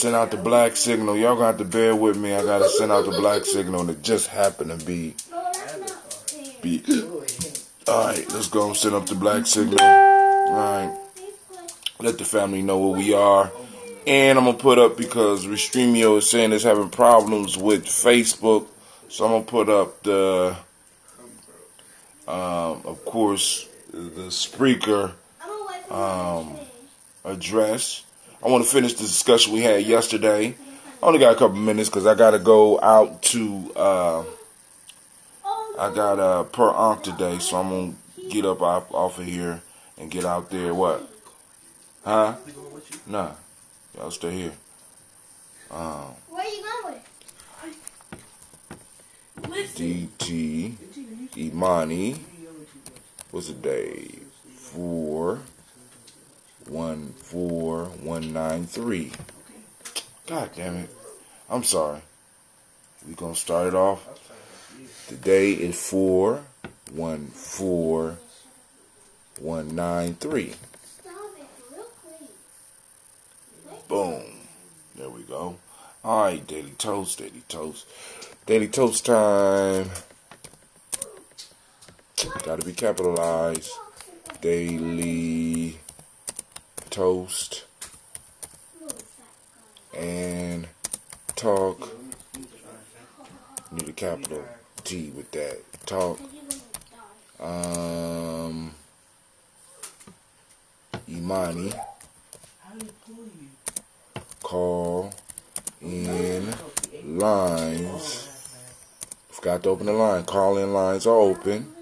send out the black signal. Y'all gonna have to bear with me. I gotta send out the black signal, and it just happened to be. Alright, let's go and send up the black signal. Alright. Let the family know where we are. And I'm gonna put up, because Restreamio is saying it's having problems with Facebook. So I'm gonna put up the of course the Spreaker address. I want to finish the discussion we had yesterday. I only got a couple minutes because I got to go out to, I got per onc today, so I'm going to get up off of here and get out there. What? Huh? Nah. Y'all stay here. Where are you going? DT Imani. What's the day? 414193. God damn it. I'm sorry. We're going to start it off. Today is 414193. Boom. There we go. Alright, Daily Toast, Daily Toast. Daily Toast time. Gotta be capitalized. Daily Toast and talk. Need a capital T with that. Talk. Imani. Call in lines. Forgot to open the line. Call in lines are open.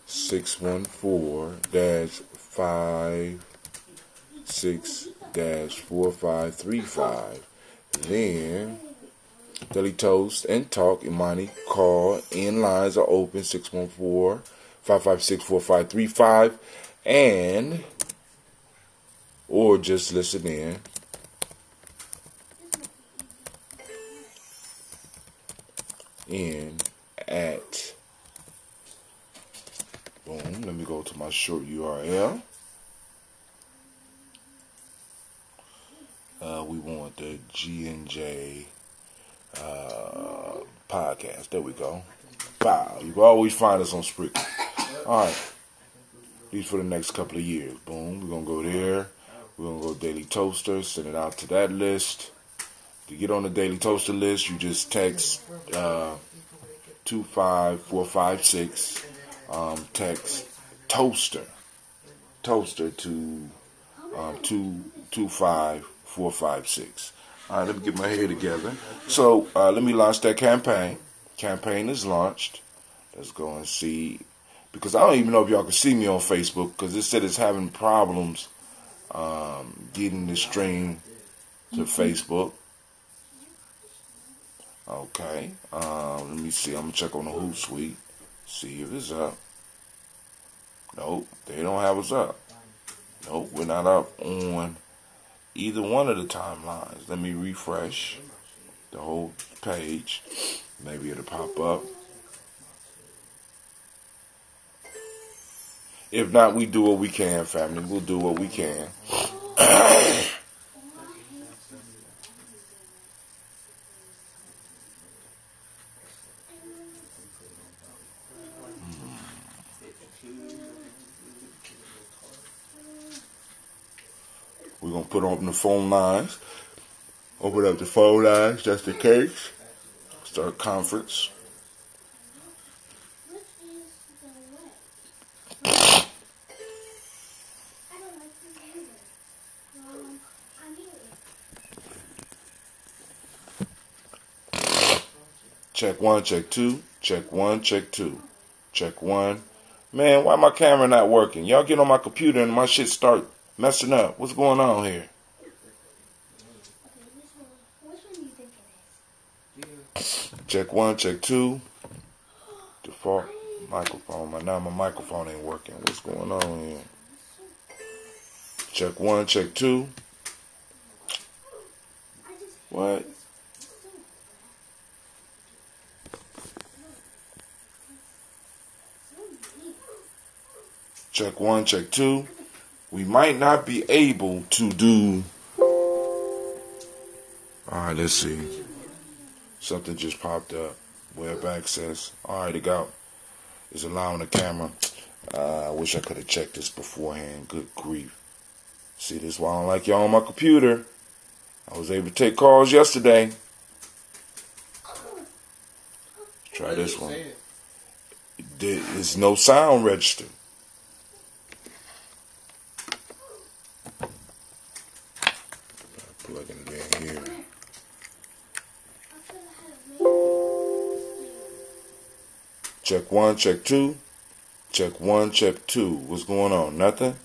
614-56-4535. Then Daily Toast and Talk Imani call in lines are open. 614-556-4535, and or just listen in at. Boom. Let me go to my short URL. We want the G&J podcast. There we go. Wow. You can always find us on Spreaker. Alright. These for the next couple of years. Boom. We're going to go there. We're going to go Daily Toaster. Send it out to that list. To get on the Daily Toaster list, you just text 25456. Text toaster to 225456. All right, let me get my head together. So let me launch that campaign. Campaign is launched. Let's go and see, because I don't even know if y'all can see me on Facebook, because it said it's having problems getting the stream to Facebook. Okay, let me see. I'm gonna check on the Hootsuite. See if it's up. Nope, they don't have us up. Nope, we're not up on either one of the timelines. Let me refresh the whole page. Maybe it'll pop up. If not, we do what we can, family. We'll do what we can. We're going to put on the phone lines. Open up the phone lines just in case. Start conference. Check one, check two. Check one, check two. Check one. Man, why my camera not working? Y'all get on my computer and my shit start messing up. What's going on here? Check one, check two. Default microphone. Now my microphone ain't working. What's going on here? Check one, check two. What? Check one, check two. we might not be able to do. Alright, let's see. Something just popped up. Web access. Alright, it got. It's allowing the camera. I wish I could have checked this beforehand. Good grief. See, this is why I don't like y'all on my computer. I was able to take calls yesterday. Try this one. There's no sound register. Plugging it in here. Check 1, check 2. Check 1, check 2. What's going on? Nothing?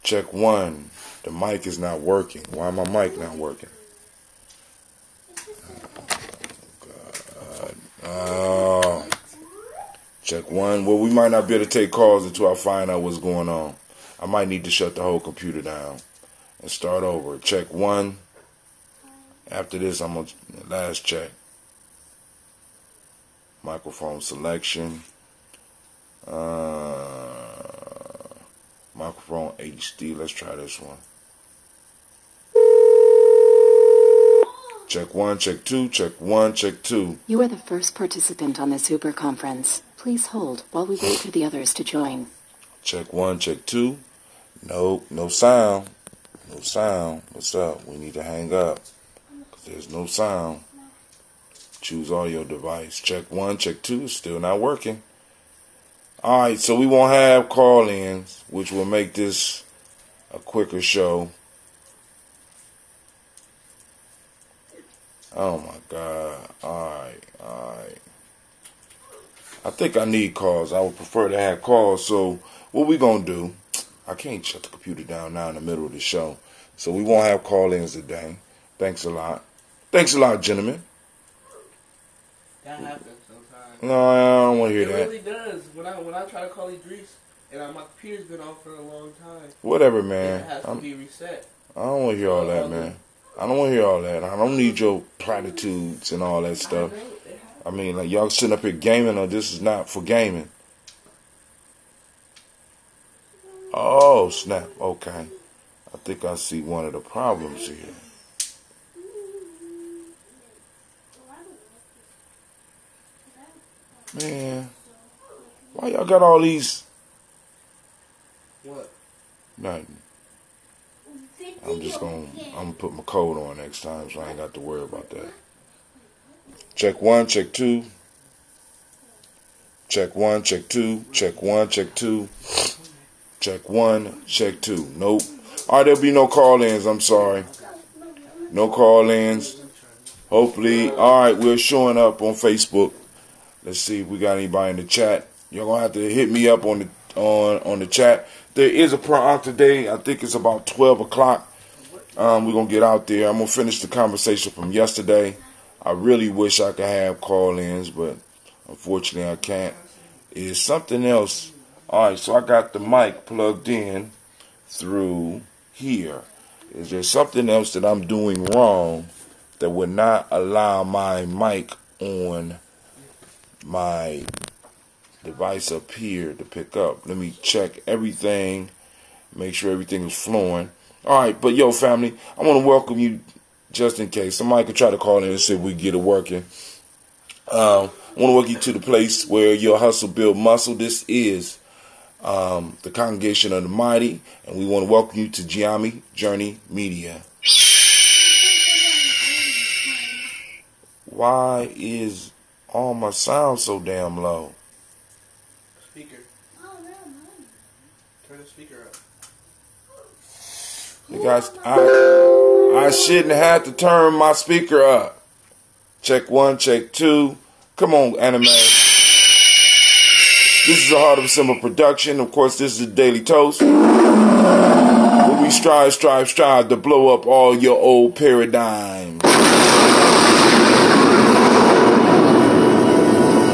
Check 1. The mic is not working. Why my mic not working? Oh. Check 1. Well, we might not be able to take calls until I find out what's going on. I might need to shut the whole computer down and start over. Check 1. After this, I'm going to last check. Microphone selection. Microphone HD. Let's try this one. Check 1, check 2, check 1, check 2. You are the first participant on this Uber conference. Please hold while we wait for the others to join. Check 1, check 2. Nope, no sound. No sound. What's up? We need to hang up. 'Cause there's no sound. Choose audio device. Check 1, check 2. It's still not working. Alright, so we won't have call-ins, which will make this a quicker show. Oh my God. Alright. I think I need calls. I would prefer to have calls. So what we gonna do, I can't shut the computer down now in the middle of the show. So we won't have call-ins today. Thanks a lot. Thanks a lot, gentlemen. That happens sometimes. No, I don't want to hear that. It really does. When I try to call Idris, and my computer's been off for a long time. Whatever, man. It has to be reset. I don't want to hear all that, man. I don't want to hear all that. I don't need your platitudes and all that stuff. I mean, like, y'all sitting up here gaming, or this is not for gaming. Oh, snap. Okay. I think I see one of the problems here. Man, why y'all got all these? What? Nothing. I'm gonna put my code on next time, so I ain't got to worry about that. Check 1, check 2. Check 1, check 2. Check 1, check 2. Check 1, check 2. Nope. All right, there'll be no call-ins. I'm sorry. No call-ins. Hopefully, all right, we're showing up on Facebook. Let's see if we got anybody in the chat. You're gonna have to hit me up on the chat. There is a prompt today. I think it's about 12 o'clock. We're gonna get out there. I'm gonna finish the conversation from yesterday. I really wish I could have call-ins, but unfortunately I can't. It's something else. All right, so I got the mic plugged in through here. Is there something else that I'm doing wrong that would not allow my mic on my device up here to pick up? Let me check everything, make sure everything is flowing. All right, but yo, family, I want to welcome you just in case. Somebody could try to call in and see if we get it working. I want to welcome you to the place where your hustle build muscle. This is the Congregation of the Mighty, and we want to welcome you to Gye-Nyame Journey Media. Why is all my sound so damn low? Speaker. Turn the speaker up. You guys, I shouldn't have to turn my speaker up. Check 1, check 2. Come on, anime. This is a Heart of a Simple production. Of course, this is a Daily Toast, where we strive to blow up all your old paradigms.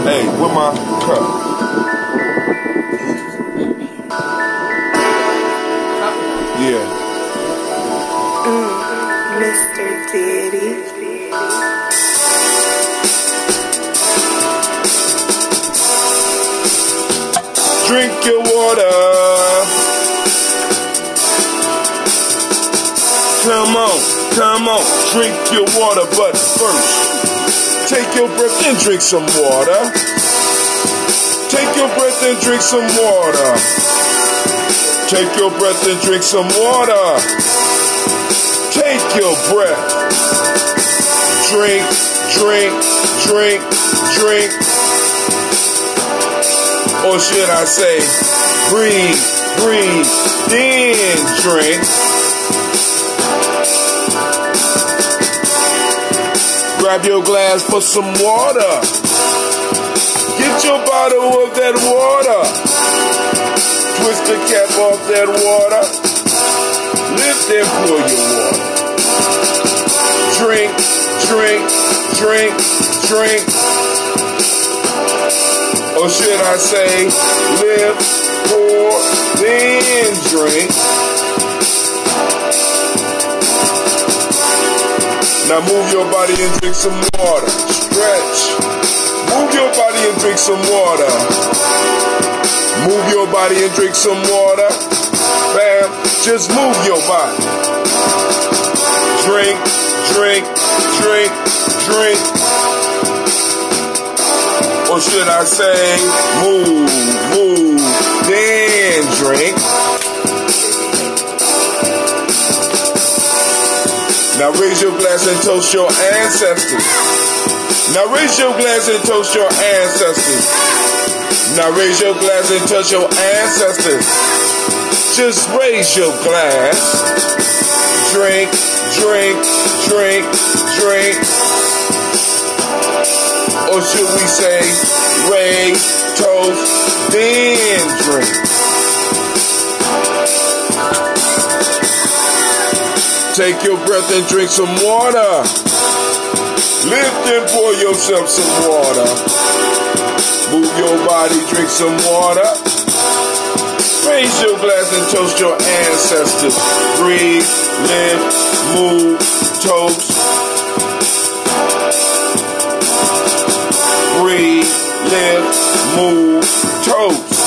Hey, where my cup? Yeah. Mr. Diddy. Drink your water. Come on, drink your water, but first, take your breath and drink some water. Take your breath and drink some water. Take your breath and drink some water. Take your breath. Drink, drink, drink, drink. Or should I say, breathe, breathe, then drink. Grab your glass for some water. Get your bottle of that water. Twist the cap off that water. Lift and pour your water. Drink, drink, drink, drink. Or should I say, lift, pour, then drink. Now move your body and drink some water. Stretch. Move your body and drink some water. Move your body and drink some water. Bam. Just move your body. Drink, drink, drink, drink. Or should I say, move, then drink. Now raise your glass and toast your ancestors. Now raise your glass and toast your ancestors. Now raise your glass and touch your ancestors. Just raise your glass. Drink, drink, drink, drink. Or should we say, raise, toast, then drink. Take your breath and drink some water. Lift and pour yourself some water. Move your body, drink some water. Raise your glass and toast your ancestors. Breathe, lift, move, toast. Breathe, lift, move, toast.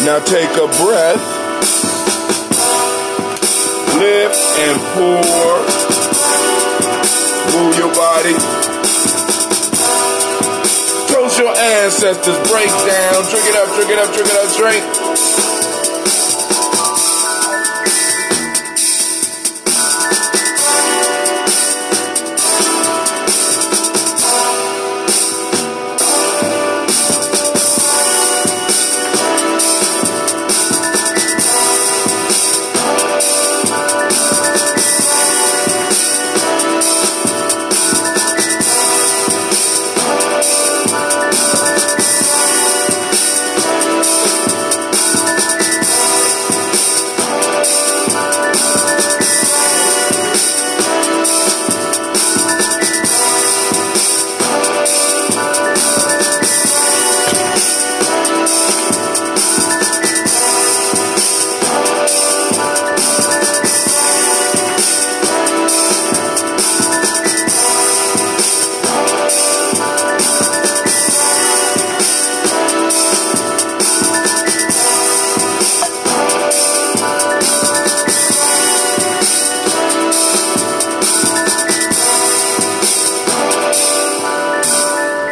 Now take a breath, lift and pour, move your body, toast your ancestors, break down, drink it up, drink it up, drink it up, drink.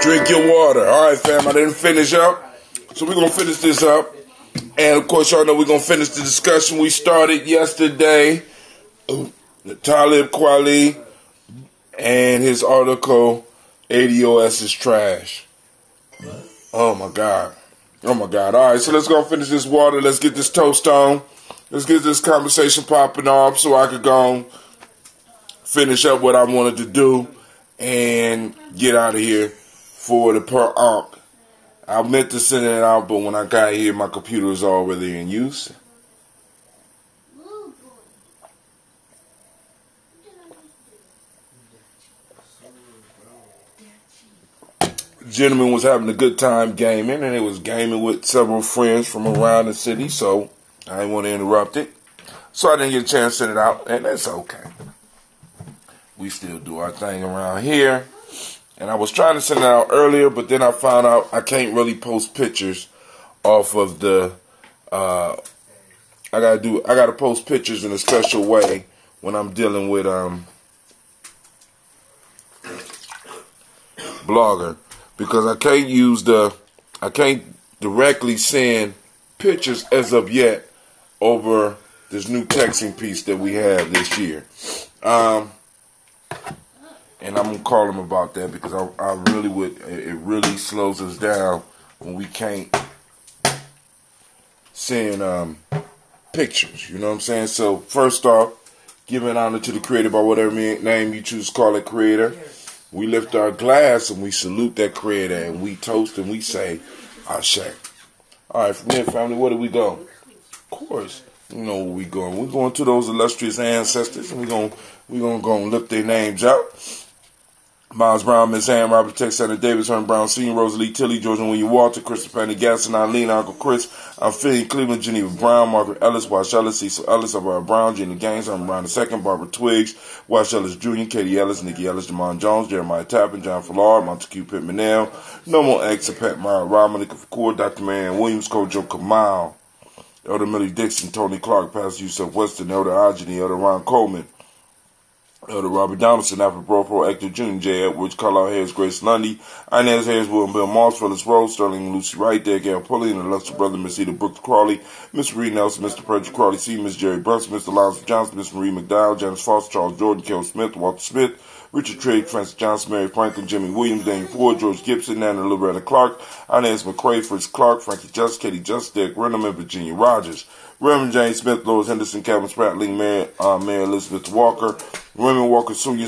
Drink your water. All right, fam, I didn't finish up. So we're going to finish this up. And, of course, y'all know we're going to finish the discussion we started yesterday. Talib Kweli and his article, ADOS is trash. Oh, my God. Oh, my God. All right, so let's go finish this water. Let's get this toast on. Let's get this conversation popping off so I could go and finish up what I wanted to do and get out of here for the per arc. I meant to send it out, but when I got here, my computer was already in use. The gentleman was having a good time gaming, and he was gaming with several friends from around the city, so I didn't want to interrupt it. So I didn't get a chance to send it out, and that's okay. We still do our thing around here. And I was trying to send it out earlier, but then I found out I can't really post pictures off of the I gotta post pictures in a special way when I'm dealing with Blogger, because I can't directly send pictures as of yet over this new texting piece that we have this year. And I'm gonna call them about that, because I really would. It really slows us down when we can't send pictures. You know what I'm saying? So first off, giving honor to the creator by whatever name you choose to call it, creator. We lift our glass and we salute that creator, and we toast and we say, Ashe. All right, from there, family, where do we go? Of course, you know where we going. We're going to those illustrious ancestors, and we're gonna go and lift their names out. Miles Brown, Miss Ann, Robert Tex, Senator Davis, Herman Brown Sr., Rosalie Tilly, George and William Walter, Christopher Penny Gaston, Eileen, Uncle Chris, Amphibian Cleveland, Geneva Brown, Margaret Ellis, Wash Ellis, Cecil Ellis, Alvaro Brown, Gina Gaines, Herman Brown II, Barbara Twiggs, Wash Ellis Jr., Katie Ellis, Nikki Ellis, Jamon Jones, Jeremiah Tappan, John Fallard, Montague Pittman, Normal X, Pat Meyer, Rob, Monica Foucault, Dr. Marianne Williams, Kojo Kamal, Elder Millie Dixon, Tony Clark, Pastor Yusuf Weston, Elder Agony, Elder Ron Coleman, Elder Robert Donaldson, Alfred Bropro, Hector Jr., J. Edwards, Carlisle Harris, Grace Lundy, Inez Harris, William Bill Moss, Phyllis Rose, Sterling and Lucy Wright, Derek L. Pulley, and illustrious brother, Miss Eda Brooks Crawley, Miss Marie Nelson, Mr. Frederick Crawley C., Miss Jerry Brunson, Mr. Lawrence Johnson, Miss Marie McDowell, Janice Foster, Charles Jordan, Kel Smith, Walter Smith, Richard Trigg, Francis Johnson, Mary Franklin, Jimmy Williams, Daniel Ford, George Gibson, Nana Loretta Clark, Inez McCrae, Fritz Clark, Frankie Just, Katie Just, Derek Renham, and Virginia Rogers. Reverend James Smith, Lois Henderson, Calvin Spratling, Mary Elizabeth Walker, Raymond Walker Sr.,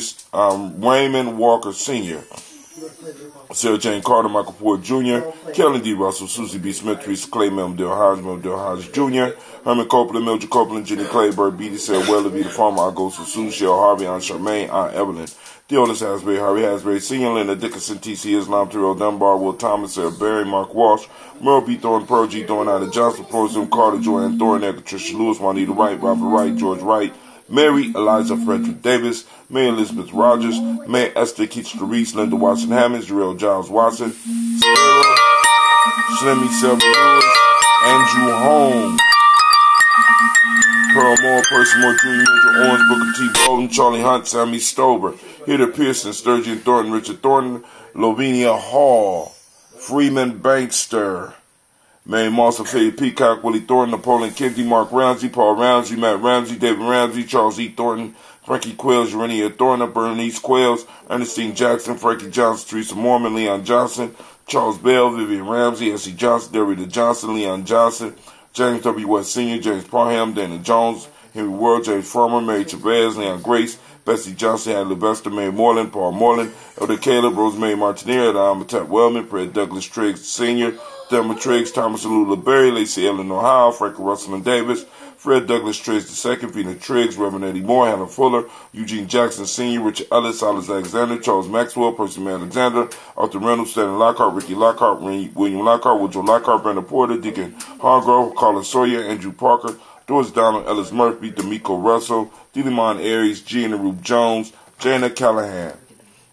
Sarah Jane Carter, Michael Ford Jr., Kelly D. Russell, Susie B. Smith, Teresa Clay, Dale Hodge Jr., Herman Copeland, Mildred Copeland, Jenny Clayburg, B.D. Sarah Weller, Vita Farmer, Augusta Sue, Cheryl Harvey, Aunt Charmaine, Aunt Evelyn, Theodis Hasbury, Harvey Hasbury, Senior, Linda Dickinson, T.C. Islam, Terrell Dunbar, Will Thomas, Sarah Berry, Mark Walsh, Merle B. Thorne, Pearl G. Thorne, Ida Johnson, Florence Carter, Joanne Thorne, Patricia Lewis, Juanita Wright, Robert Wright, George Wright, Mary Eliza Frederick Davis, Mary Elizabeth Rogers, May Esther Keats Reese, Linda Watson Hammonds, Jarrell Giles Watson, Sarah, Slimmy Selby Lewis, Andrew Holmes, Pearl Moore, Percy Moore Jr., Mildred Owens, Booker T. Bolden, Charlie Hunt, Sammy Stover, Hitter Pearson, Sturgeon Thornton, Richard Thornton, Lavinia Hall, Freeman Bankster, Mary Moss, Ophelia Peacock, Willie Thornton, Napoleon Kennedy, Mark Ramsey, Paul Ramsey, Matt Ramsey, David Ramsey, Charles E. Thornton, Frankie Quails, Urania Thornton, Bernice Quails, Ernestine Jackson, Frankie Johnson, Teresa Mormon, Leon Johnson, Charles Bell, Vivian Ramsey, S.C. Johnson, Derrida Johnson, Leon Johnson, James W. West Sr., James Parham, Dana Jones, Henry Ward, James Farmer, Mary Chavez, Leon Grace, Bessie Johnson, Hadley Levester, Mary Moreland, Paul Moreland, Elder Caleb, Rosemary Martineer, Amatat Wellman, Fred Douglas Triggs Sr., Thelma Triggs, Thomas Alula Berry, Lacey Eleanor Howe, Frankie Russell and Davis, Fred Douglas Triggs II, Vina Triggs, Reverend Eddie Moore, Hannah Fuller, Eugene Jackson Sr., Richard Ellis, Alice Alexander, Charles Maxwell, Percy May Alexander, Arthur Reynolds, Stanley Lockhart, Ricky Lockhart, William Lockhart, Woodrow Lockhart, Brenda Porter, Deacon Hargrove, Colin Sawyer, Andrew Parker, Doris Donald, Ellis Murphy, D'Amico Russell, Delimon Aries, Gina Rube Jones, Jana Callahan,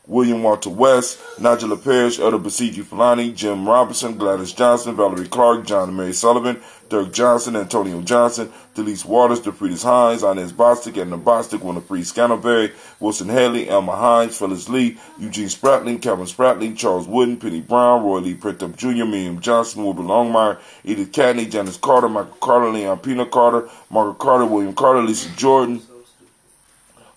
William Walter West, Nigel Parrish, Elder Basiji Fulani, Jim Robinson, Gladys Johnson, Valerie Clark, John and Mary Sullivan, Dirk Johnson, Antonio Johnson, Delise Waters, DeFriedis Hines, Inez Bostic, Edna Bostic, Winifred Scantleberry, Wilson Haley, Elma Hines, Phyllis Lee, Eugene Spratling, Calvin Spratling, Charles Wooden, Penny Brown, Roy Lee Printup Jr., Miriam Johnson, Wilbur Longmire, Edith Cadney, Janice Carter, Michael Carter, Leon Pina Carter, Margaret Carter, William Carter, Lisa Jordan,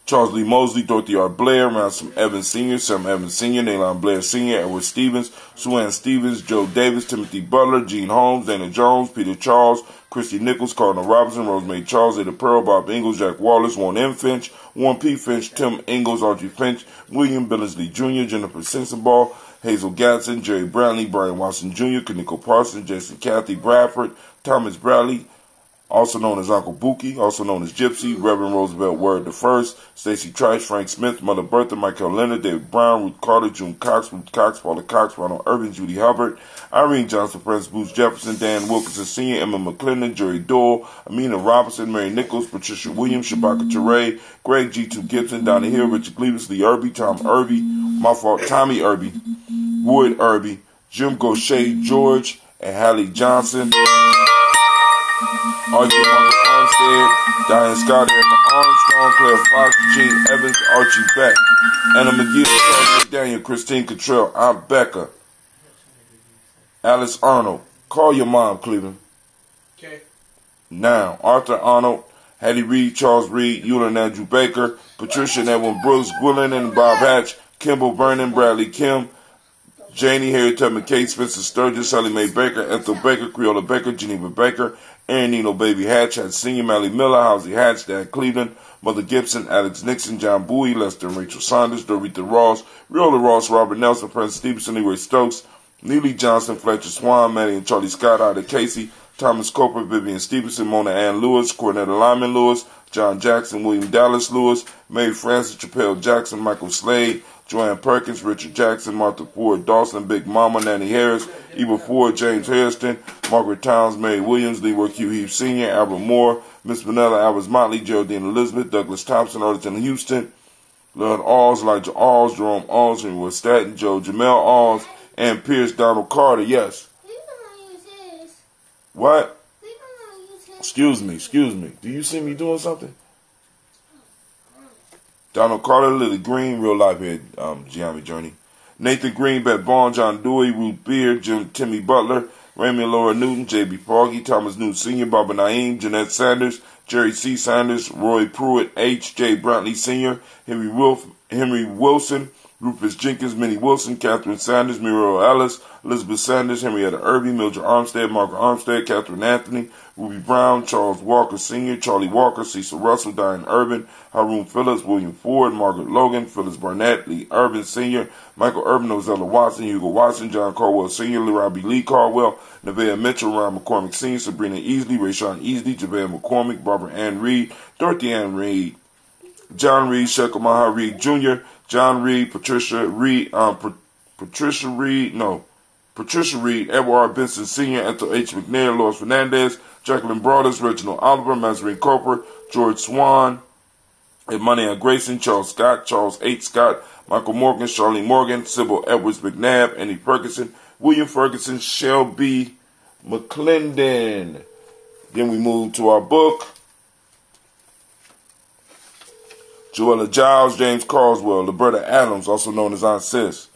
Charles Lee Mosley, Dorothy R. Blair, Ransom Evans Sr., Sam Evans Sr., Naylon Blair Sr., Edward Stevens, Sue Ann Stevens, Joe Davis, Timothy Butler, Gene Holmes, Dana Jones, Peter Charles, Christy Nichols, Cardinal Robinson, Rosemary Charles, Ada Pearl, Bob Ingalls, Jack Wallace, Warren M. Finch, Warren P. Finch, Tim Ingalls, Audrey Finch, William Billingsley Jr., Jennifer Sensenball, Hazel Gatson, Jerry Brownlee, Brian Watson Jr., Kaniko Parsons, Jason Kathy Bradford, Thomas Bradley, also known as Uncle Buki, also known as Gypsy, Reverend Roosevelt Word I, Stacey Trice, Frank Smith, Mother Bertha, Michael Leonard, David Brown, Ruth Carter, June Cox, Ruth Cox, Paula Cox, Ronald Irvin, Judy Hubbard, Irene Johnson, Prince Booth Jefferson, Dan Wilkinson Sr., Emma McClendon, Jerry Doyle, Amina Robinson, Mary Nichols, Patricia Williams, Shabaka Teray, Greg G2 Gibson, Donna Hill, Richard Cleavis, Lee Irby, Tom Irby, Tommy Irby, Wood Irby, Jim Gaucher, George, and Hallie Johnson. Archie Michael Armstead, Diane Scott, Erica Armstrong, Claire Fox, Gene Evans, Archie Beck, Anna McGee, Charles McDaniel, Christine Cottrell, Aunt Becca, Alice Arnold. Call your mom, Cleveland. Okay. Now, Arthur Arnold, Hattie Reed, Charles Reed, Eula and Andrew Baker, Patricia and Edwin Brooks, Gwilyn and Bob Hatch, Kimball Vernon, Bradley Kim, Janie, Harriet Tubman, Kate Spencer Sturgis, Sally Mae Baker, Ethel Baker, Creola Baker, Geneva Baker, Aaron Nino Baby Hatch, Hatch Senior, Mally Miller, Housie Hatch, Dan Cleveland, Mother Gibson, Alex Nixon, John Bowie, Lester and Rachel Saunders, Dorita Ross, Riola Ross, Robert Nelson, Francis Stevenson, Leroy Stokes, Neely Johnson, Fletcher Swan, Manny and Charlie Scott, Ida Casey, Thomas Coper, Vivian Stevenson, Mona Ann Lewis, Cornetta Lyman Lewis, John Jackson, William Dallas Lewis, Mary Francis, Chappelle Jackson, Michael Slade, Joanne Perkins, Richard Jackson, Martha Ford, Dawson, Big Mama, Nanny Harris, Eva Ford, James Hairston, Margaret Towns, Mary Williams, Leroy Q. Heath Sr., Albert Moore, Miss Vanilla, Albert Motley, Geraldine Elizabeth, Douglas Thompson, Arlington Houston, Lord Alls, Elijah Alls, Jerome Alls, Henry West Staten, Joe Jamel Alls, and Pierce Donald Carter. Yes. What? Excuse me. Do you see me doing something? Donald Carter, Lily Green, real life head, Gye-Nyame Journey. Nathan Green, Beth Vaughn, John Dewey, Ruth Beard, Timmy Butler, Raymond and Laura Newton, J.B. Foggy, Thomas Newton Sr., Barbara Naeem, Jeanette Sanders, Jerry C. Sanders, Roy Pruitt, H.J. Brantley Sr., Henry Wilson, Rufus Jenkins, Minnie Wilson, Catherine Sanders, Muriel Ellis, Elizabeth Sanders, Henrietta Irby, Mildred Armstead, Margaret Armstead, Catherine Anthony, Ruby Brown, Charles Walker Sr., Charlie Walker, Cecil Russell, Diane Urban, Haroon Phillips, William Ford, Margaret Logan, Phyllis Barnett, Lee Urban Sr., Michael Urban, Ozella Watson, Hugo Watson, John Caldwell Sr., Robbie Lee Caldwell, Nevaeh Mitchell, Ryan McCormick Sr., Sabrina Easley, Rayshawn Easley, JaVale McCormick, Barbara Ann Reed, Dorothy Ann Reed, John Reed, Shekel Maha Reed Jr., John Reed, Patricia Reed, Edward R. Benson Sr., Ethel H. McNair, Lois Fernandez, Jacqueline Broadus, Reginald Oliver, Mazarine Cooper, George Swan, Money Grayson, Charles Scott, Charles H. Scott, Michael Morgan, Charlene Morgan, Sybil Edwards McNabb, Annie Ferguson, William Ferguson, Shelby McClendon. Then we move to our book. Joella Giles, James Carswell, Liberta Adams, also known as Aunt Sis,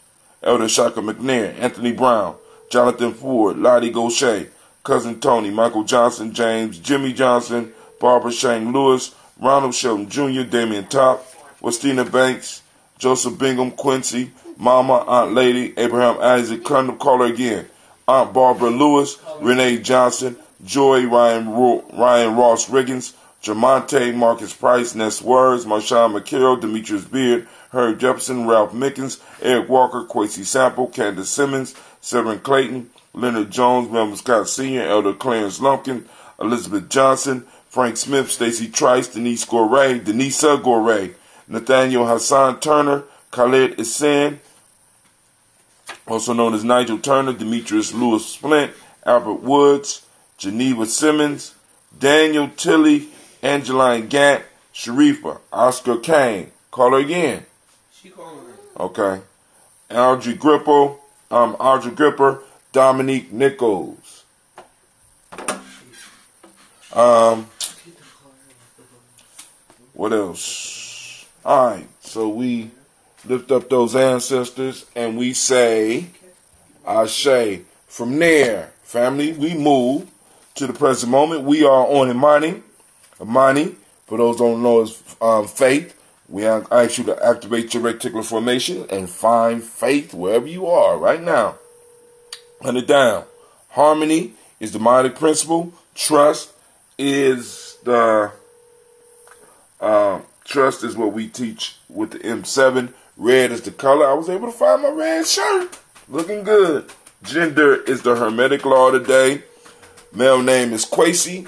Elder Shaka McNair, Anthony Brown, Jonathan Ford, Lottie Gaucher, Cousin Tony, Michael Johnson, James, Jimmy Johnson, Barbara Shane Lewis, Ronald Shelton Jr., Damian Top, Westina Banks, Joseph Bingham, Quincy, Mama, Aunt Lady, Abraham Isaac, call her again, Aunt Barbara Lewis, Renee Johnson, Joy, Ryan Ross Riggins, Jamonte, Marcus Price, Ness Words, Marshawn McCarroll, Demetrius Beard, Herb Jefferson, Ralph Mickens, Eric Walker, Quincy Sample, Candace Simmons, Severin Clayton, Leonard Jones, Melvin Scott Sr., Elder Clarence Lumpkin, Elizabeth Johnson, Frank Smith, Stacy Trice, Denisa Gore, Nathaniel Hassan Turner, Khaled Isen, also known as Nigel Turner, Demetrius Lewis Splint, Albert Woods, Geneva Simmons, Daniel Tilley, Angeline Gant, Sharifa, Oscar Kane. Call her again. She calling her. Okay. Audrey Gripper, Dominique Nichols. What else? Alright, so we lift up those ancestors and we say, Ashe. From there, family, we move to the present moment. We are on Imani. Imani, for those who don't know, is faith. We ask you to activate your reticular formation and find faith wherever you are right now. Hunt it down. Harmony is the demonic principle. Trust is the trust is what we teach with the M7. Red is the color. I was able to find my red shirt. Looking good. Gender is the hermetic law today. Male name is Kwesi.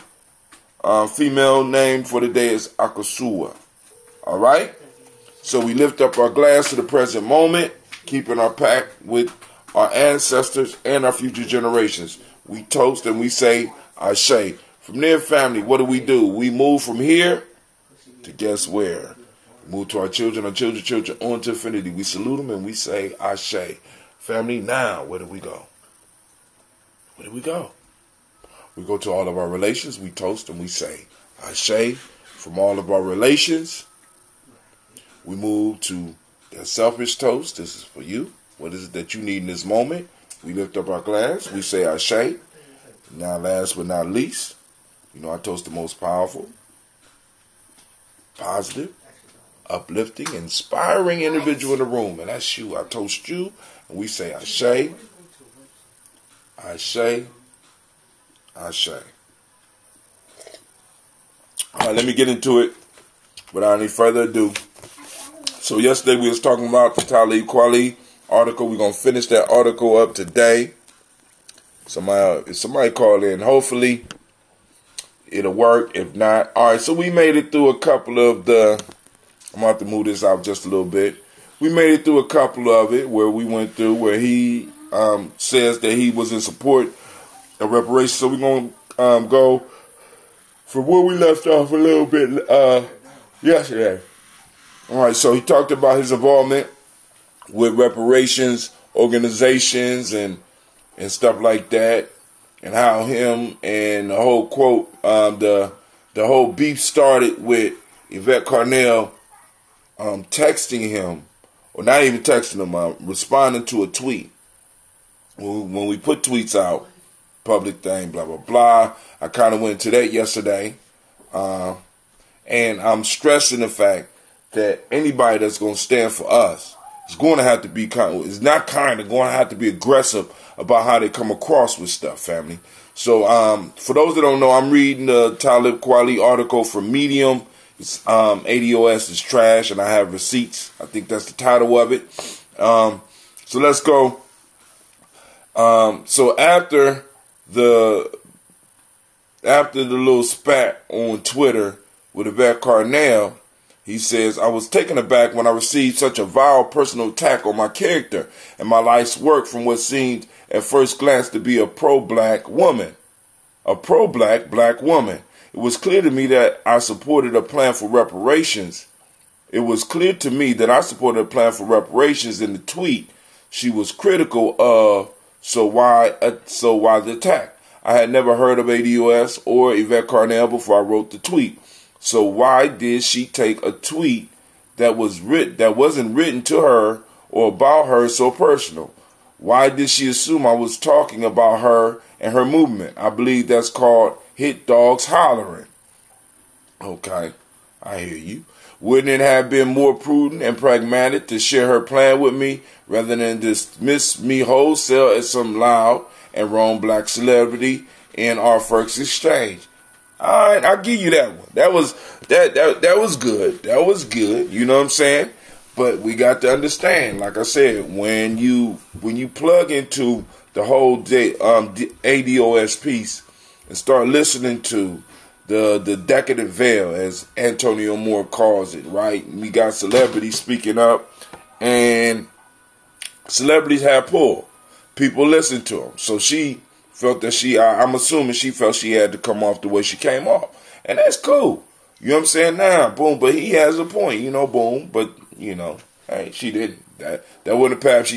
Female name for the day is Akasua. All right? So we lift up our glass to the present moment, keeping our pact with our ancestors and our future generations. We toast and we say, Ashe. From there, family, what do? We move from here to guess where? We move to our children, on to infinity. We salute them and we say, Ashe. Family, now, where do we go? Where do we go? We go to all of our relations, we toast, and we say, Ashe. From all of our relations, we move to that selfish toast. This is for you. What is it that you need in this moment? We lift up our glass. We say Ashe. Now, last but not least, I toast the most powerful, positive, uplifting, inspiring individual in the room. And that's you. I toast you. And we say Ashe. Ashe. Ashe. All right, let me get into it without any further ado. So yesterday we was talking about the Talib Kweli article. We're going to finish that article up today. If somebody call in, hopefully it'll work. If not, all right, so we made it through a couple of I'm going to have to move this out just a little bit. We made it through a couple of it where we went through where he says that he was in support of reparations. So we're going to go from where we left off a little bit yesterday. All right, so he talked about his involvement with reparations organizations and stuff like that, and how him and the whole quote, the whole beef started with Yvette Carnell texting him, or not even texting him, responding to a tweet. When we put tweets out, public thing, blah, blah, blah. I kind of went into that yesterday. And I'm stressing the fact that anybody that's going to stand for us is going to have to be going to have to be aggressive about how they come across with stuff, family. So for those that don't know, I'm reading the Talib Kweli article from Medium. It's ADOS is trash, and I have receipts. I think that's the title of it. So let's go. So after the little spat on Twitter with Yvette Carnell, he says, I was taken aback when I received such a vile personal attack on my character and my life's work from what seemed at first glance to be a pro-black woman. A pro-black woman. It was clear to me that I supported a plan for reparations. It was clear to me that I supported a plan for reparations in the tweet she was critical of. So why the attack? I had never heard of ADOS or Yvette Carnell before I wrote the tweet. So why did she take a tweet that wasn't written to her or about her so personal? Why did she assume I was talking about her and her movement? I believe that's called hit dogs hollering. Okay, I hear you. Wouldn't it have been more prudent and pragmatic to share her plan with me rather than dismiss me wholesale as some loud and wrong black celebrity in our first exchange? All right, I'll give you that one. That was good. That was good. You know what I'm saying? But we got to understand, like I said, when you plug into the whole ADOS piece and start listening to the decadent veil, as Antonio Moore calls it, right? We got celebrities speaking up, and celebrities have pull. People listen to them. So she felt that I'm assuming she felt she had to come off the way she came off. And that's cool. You know what I'm saying? Now, boom, but he has a point, boom. But, hey, she didn't. That wasn't the path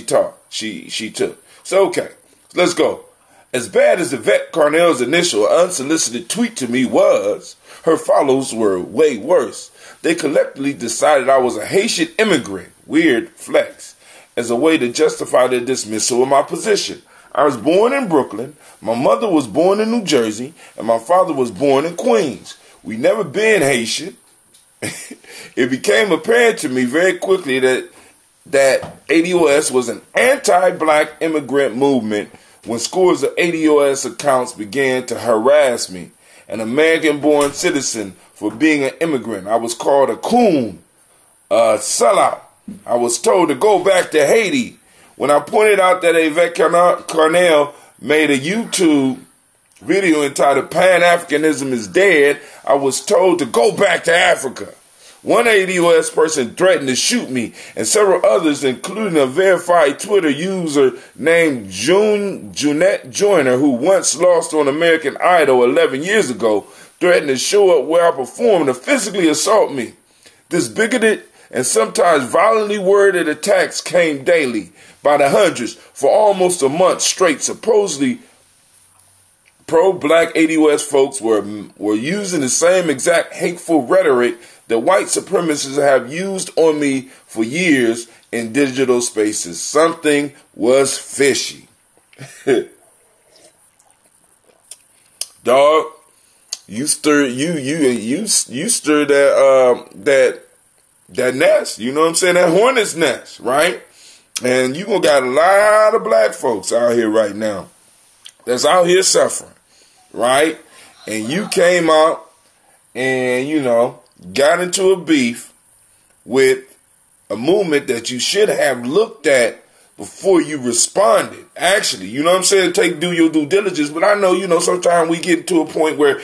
she took. So, okay, let's go. As bad as Yvette Carnell's initial unsolicited tweet to me was, her follows were way worse. They collectively decided I was a Haitian immigrant, weird flex, as a way to justify their dismissal of my position. I was born in Brooklyn, my mother was born in New Jersey, and my father was born in Queens. We never been Haitian. It became apparent to me very quickly that ADOS was an anti-black immigrant movement when scores of ADOS accounts began to harass me, an American-born citizen, for being an immigrant. I was called a coon, a sellout. I was told to go back to Haiti. When I pointed out that Yvette Carnell made a YouTube video entitled Pan-Africanism is Dead, I was told to go back to Africa. One ADOS person threatened to shoot me, and several others, including a verified Twitter user named Junette Joyner, who once lost on American Idol 11 years ago, threatened to show up where I performed to physically assault me. This bigoted and sometimes violently worded attacks came daily by the hundreds for almost a month straight, supposedly pro-black ADOS folks were using the same exact hateful rhetoric that white supremacists have used on me for years in digital spaces. Something was fishy. Dog, you stirred that nest, you know what I'm saying? That hornet's nest, right? And you gonna got a lot of black folks out here right now that's out here suffering, right? And you came out and, you know, got into a beef with a movement that you should have looked at before you responded. Actually, you know what I'm saying? Do your due diligence. But I know, you know, sometimes we get to a point where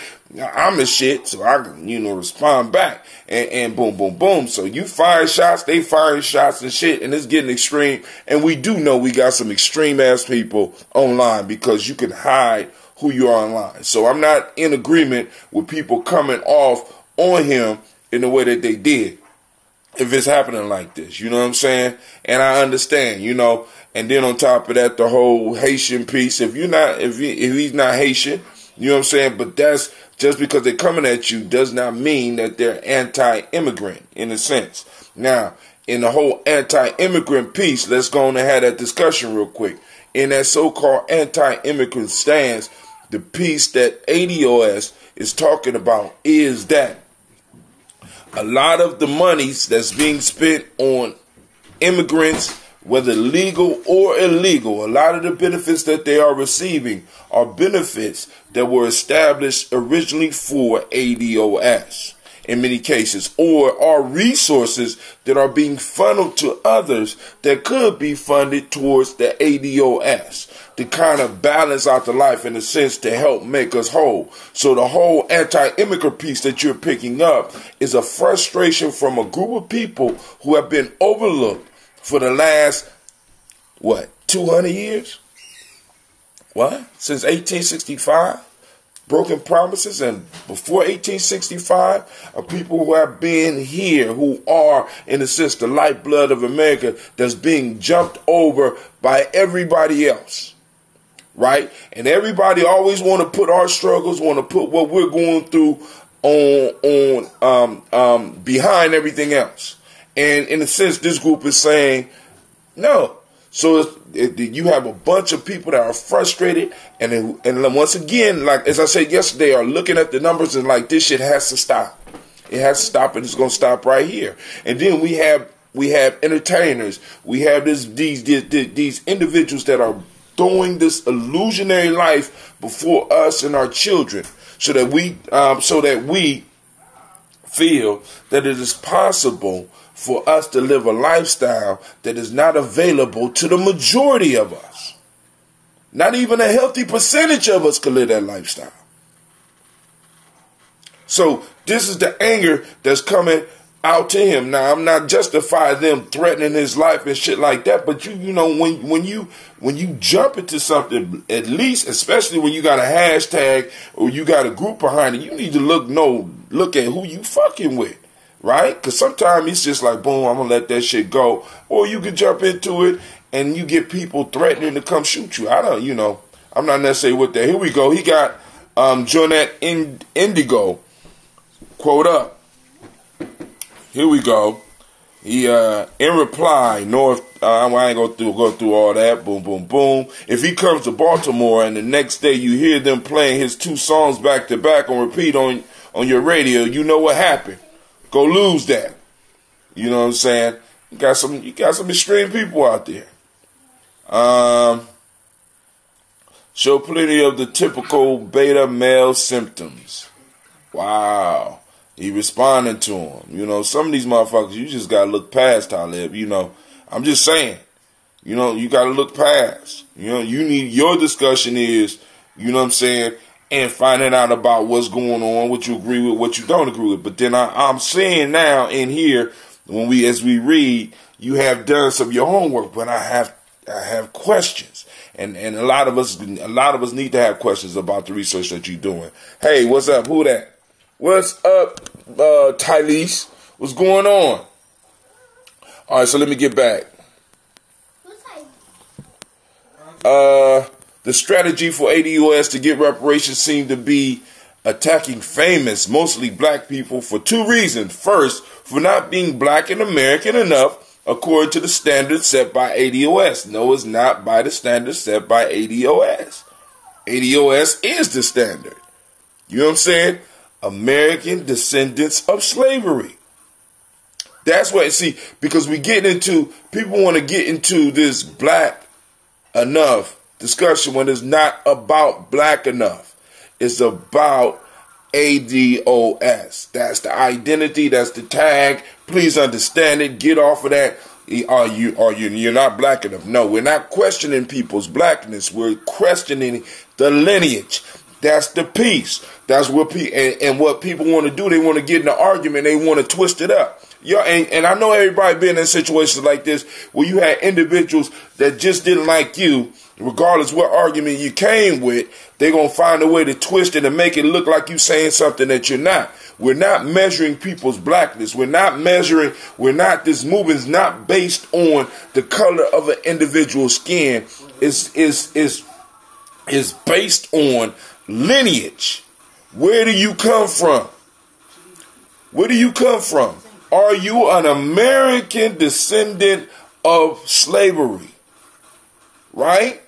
I'm the shit, so I can, you know, respond back. And boom, boom, boom. So you fire shots, they firing shots and shit, and it's getting extreme. And we do know we got some extreme ass people online because you can hide who you are online. So I'm not in agreement with people coming off on him in the way that they did. If it's happening like this, you know what I'm saying? And I understand, you know. And then on top of that, the whole Haitian piece. If he's not Haitian, you know what I'm saying? But that's just because they're coming at you does not mean that they're anti-immigrant in a sense. Now, in the whole anti-immigrant piece, let's go on and have that discussion real quick. In that so-called anti-immigrant stance, the piece that ADOS is talking about is that a lot of the monies that's being spent on immigrants, whether legal or illegal, a lot of the benefits that they are receiving are benefits that were established originally for ADOS in many cases, or are resources that are being funneled to others that could be funded towards the ADOS to kind of balance out the life in a sense to help make us whole. So the whole anti-immigrant piece that you're picking up is a frustration from a group of people who have been overlooked for the last, 200 years? Since 1865? Broken promises, and before 1865, are people who have been here, who are, in a sense, the lifeblood of America that's being jumped over by everybody else, right? And everybody always want to put our struggles, want to put what we're going through on behind everything else. And in a sense, this group is saying, no. So you have a bunch of people that are frustrated, and once again, like as I said yesterday, are looking at the numbers and like, this shit has to stop. It has to stop, and it's going to stop right here. And then we have entertainers. We have these individuals that are throwing this illusionary life before us and our children, so that we feel that it is possible for us to live a lifestyle that is not available to the majority of us. Not even a healthy percentage of us can live that lifestyle. So this is the anger that's coming out to him. Now, I'm not justifying them threatening his life and shit like that, but you know, when you jump into something, at least, especially when you got a hashtag or you got a group behind it, you need to look at who you fucking with. Right? Because sometimes it's just like, boom, I'm going to let that shit go. Or you can jump into it and you get people threatening to come shoot you. I'm not necessarily with that. Here we go. He got Jonette Indigo. Quote up. Here we go. He, in reply, I ain't going to go through all that. Boom, boom, boom. If he comes to Baltimore and the next day you hear them playing his 2 songs back to back on repeat on your radio, you know what happened. Go lose that. You know what I'm saying? You got some extreme people out there. Show plenty of the typical beta male symptoms. Wow. He responding to him. You know, some of these motherfuckers, you just gotta look past Talib. You know, I'm just saying. You know, you gotta look past. You know, your discussion is, you know what I'm saying, and finding out about what's going on, what you agree with, what you don't agree with. But then I'm seeing now in here, as we read, you have done some of your homework, but I have questions, and a lot of us need to have questions about the research that you're doing. Hey, what's up? Who that? What's up, Tylese? What's going on? All right, so let me get back. The strategy for ADOS to get reparations seemed to be attacking famous, mostly black people for two reasons. First, for not being black and American enough, according to the standards set by ADOS. No, it's not by the standards set by ADOS. ADOS is the standard. You know what I'm saying? American descendants of slavery. That's what, see, because people want to get into this black enough discussion when it's not about black enough. It's about ADOS. That's the identity. That's the tag. Please understand it. Get off of that. You're not black enough. No, we're not questioning people's blackness. We're questioning the lineage. That's the piece. That's what what people want to do. They want to get in an argument. They want to twist it up. And I know everybody been in situations like this where you had individuals that just didn't like you, regardless what argument you came with. They're going to find a way to twist it and make it look like you saying something that you're not. We're not measuring people's blackness. This movement's not based on the color of an individual's skin. It's based on lineage. Where do you come from? Where do you come from? Are you an American descendant of slavery? Right?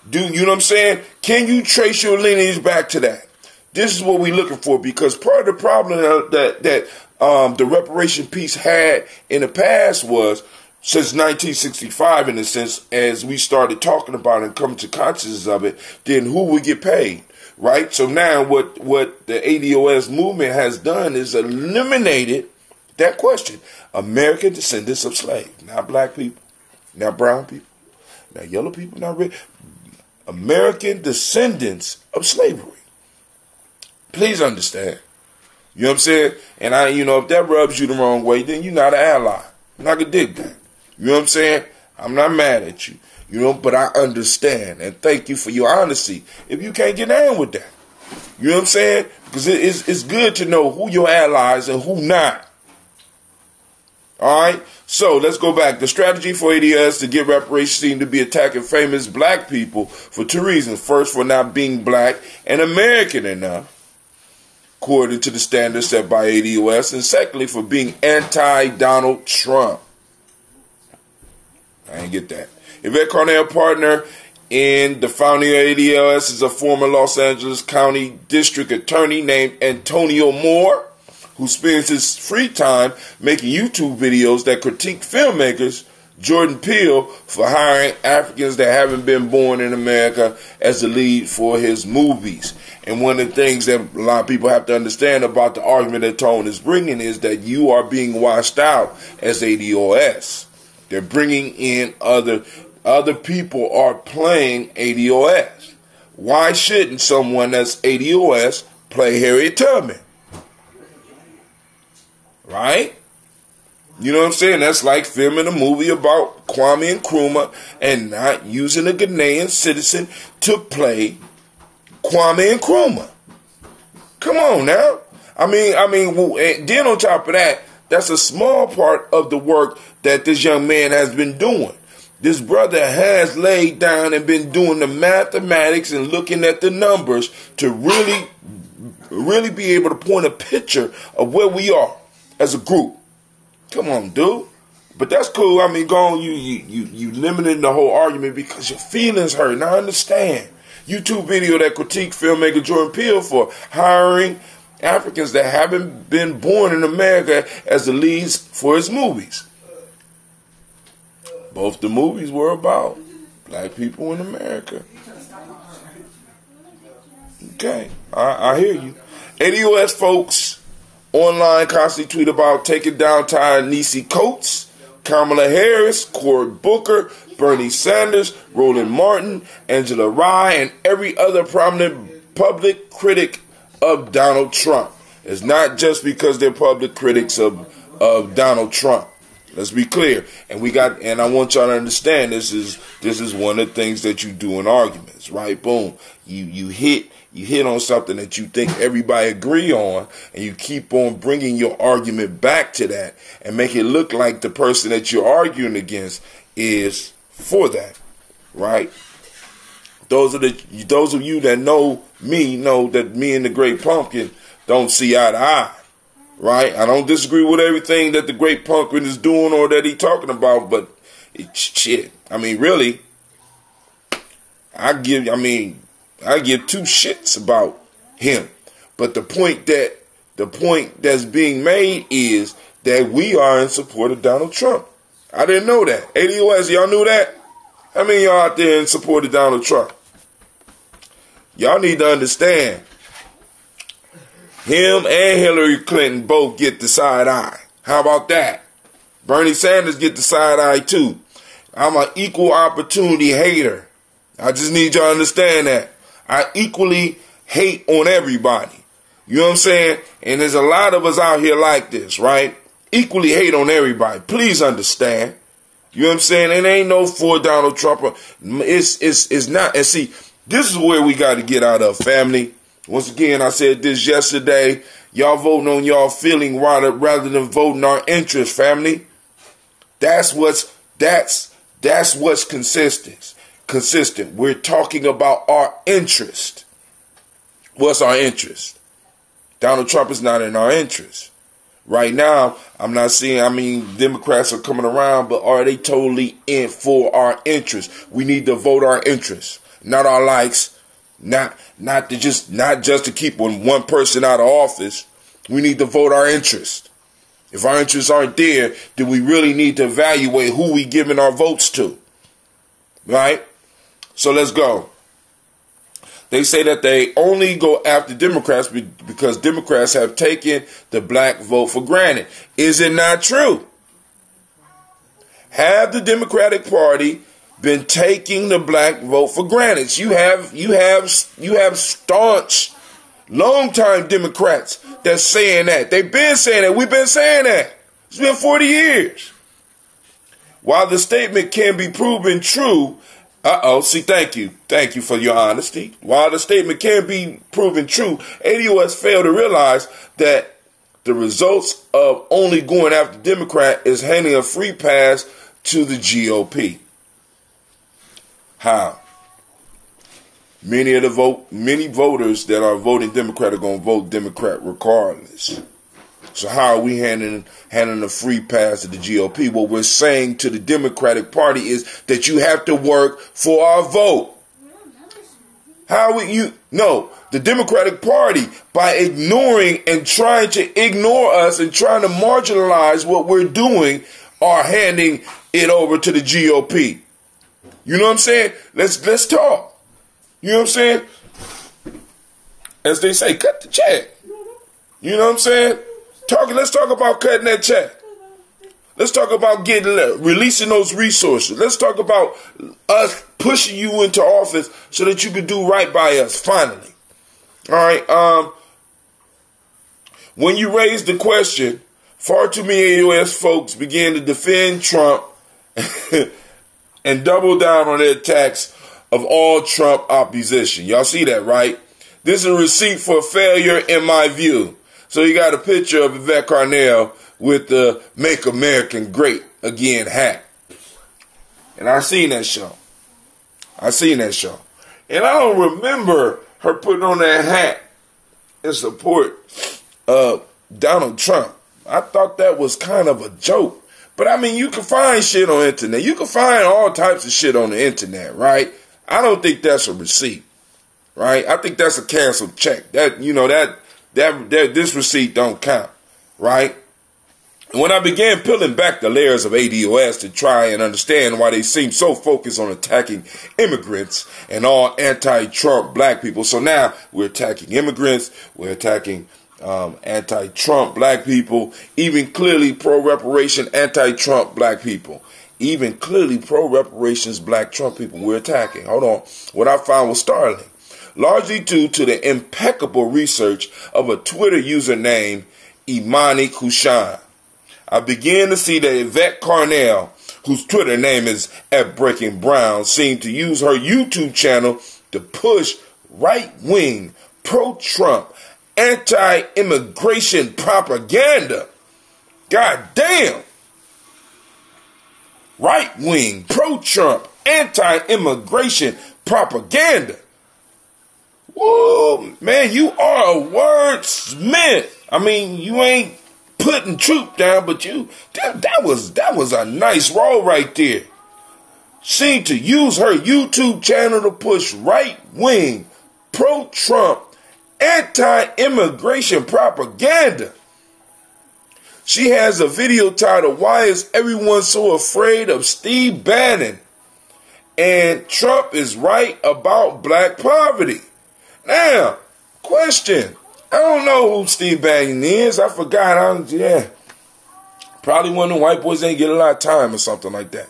You know what I'm saying? Can you trace your lineage back to that? This is what we're looking for, because part of the problem that the reparation piece had in the past was, since 1965, in a sense, as we started talking about and coming to consciousness of it, then who would get paid? Right? So now what the ADOS movement has done is eliminated that question. American descendants of slaves. Not black people, not brown people, not yellow people, not red. American descendants of slavery. Please understand. You know what I'm saying? And if that rubs you the wrong way, then you're not an ally. I'm not gonna dig that. You know what I'm saying? I'm not mad at you. But I understand. And thank you for your honesty. If you can't get down with that. You know what I'm saying? Because it's good to know who your allies and who not. Alright? So let's go back. The strategy for ADOS to get reparations seemed to be attacking famous black people for two reasons. First, for not being black and American enough, according to the standards set by ADOS, and secondly, for being anti-Donald Trump. I didn't get that. Yvette Cornell, partner in the founding of ADOS, is a former Los Angeles County District Attorney named Antonio Moore, who spends his free time making YouTube videos that critique filmmakers Jordan Peele for hiring Africans that haven't been born in America as the lead for his movies. And one of the things that a lot of people have to understand about the argument that Tone is bringing is that you are being washed out as ADOS. They're bringing in other people are playing ADOS. Why shouldn't someone that's ADOS play Harriet Tubman? Right? You know what I'm saying? That's like filming a movie about Kwame Nkrumah and not using a Ghanaian citizen to play Kwame Nkrumah. Come on now. Then on top of that, that's a small part of the work that this young man has been doing. This brother has laid down and been doing the mathematics and looking at the numbers to really be able to point a picture of where we are as a group. Come on, dude. But that's cool. Go on. You limited the whole argument because your feelings hurt. And I understand. YouTube video that critiqued filmmaker Jordan Peele for hiring Africans that haven't been born in America as the leads for his movies. Both the movies were about black people in America. Okay, I hear you. ADOS folks online constantly tweet about taking down Ta-Nehisi Coates, Kamala Harris, Cory Booker, Bernie Sanders, Roland Martin, Angela Rye, and every other prominent public critic of Donald Trump. It's not just because they're public critics of Donald Trump. Let's be clear. And I want y'all to understand this is one of the things that you do in arguments, right? Boom. You hit on something that you think everybody agree on, and you keep on bringing your argument back to that and make it look like the person that you're arguing against is for that, right? Those of you that know me know that me and the Great Pumpkin don't see eye to eye, right? I don't disagree with everything that the Great Pumpkin is doing or that he talking about, but shit. I mean, really, I give two shits about him. But the point that's being made is that we are in support of Donald Trump. I didn't know that. ADOS, y'all knew that? How many of y'all out there in support of Donald Trump? Y'all need to understand, him and Hillary Clinton both get the side eye. How about that? Bernie Sanders get the side eye too. I'm an equal opportunity hater. I just need y'all to understand that. I equally hate on everybody. You know what I'm saying? And there's a lot of us out here like this, right? Equally hate on everybody. Please understand. You know what I'm saying? It ain't no for Donald Trump. It's not. And see, this is where we got to get out of, family. Once again, I said this yesterday. Y'all voting on y'all feeling rather than voting our interest, family. That's what's consistent. We're talking about our interest. What's our interest? Donald Trump is not in our interest. Right now, I'm not seeing, Democrats are coming around, but are they totally in for our interest? We need to vote our interest, not our likes, not just to keep one person out of office. We need to vote our interest. If our interests aren't there, then we really need to evaluate who we giving our votes to. Right? So let's go. They say that they only go after Democrats because Democrats have taken the black vote for granted. Is it not true? Have the Democratic Party been taking the black vote for granted? You have staunch, longtime Democrats that's saying that. They've been saying that. We've been saying that. It's been 40 years. While the statement can be proven true, thank you for your honesty. While the statement can be proven true, ADOS failed to realize that the results of only going after Democrat is handing a free pass to the GOP. How? Many voters that are voting Democrat are going to vote Democrat regardless. So how are we handing a free pass to the GOP? What we're saying to the Democratic Party is that you have to work for our vote. The Democratic Party, by ignoring and trying to ignore us and trying to marginalize what we're doing, are handing it over to the GOP. You know what I'm saying? Let's talk. You know what I'm saying? As they say, cut the check. You know what I'm saying? Let's talk about cutting that check. Let's talk about releasing those resources. Let's talk about us pushing you into office so that you can do right by us, finally. All right. When you raise the question, far too many AOS folks began to defend Trump and double down on their attacks of all Trump opposition. Y'all see that, right? This is a receipt for failure in my view. So you got a picture of Yvette Carnell with the Make American Great Again hat. And I seen that show. And I don't remember her putting on that hat in support of Donald Trump. I thought that was kind of a joke. But you can find shit on the internet. You can find all types of shit on the internet, right? I don't think that's a receipt, right? I think that's a canceled check. This receipt don't count, right? And when I began peeling back the layers of ADOS to try and understand why they seem so focused on attacking immigrants and all anti-Trump black people. So now we're attacking immigrants, we're attacking anti-Trump black people, even clearly pro-reparation anti-Trump black people. Even clearly pro-reparations black Trump people we're attacking. Hold on. What I found was startling. Largely due to the impeccable research of a Twitter user named Imani Kushan. I began to see that Yvette Carnell, whose Twitter name is @BreakingBrown, seemed to use her YouTube channel to push right-wing, pro-Trump, anti-immigration propaganda. God damn! Right-wing, pro-Trump, anti-immigration propaganda. Whoa, man, you are a wordsmith. I mean, you ain't putting truth down, but that was a nice role right there. Seemed to use her YouTube channel to push right-wing, pro-Trump, anti-immigration propaganda. She has a video titled, "Why is everyone so afraid of Steve Bannon? And Trump is right about black poverty." Now, question. I don't know who Steve Bannon is. I forgot. Probably one of the white boys ain't get a lot of time or something like that.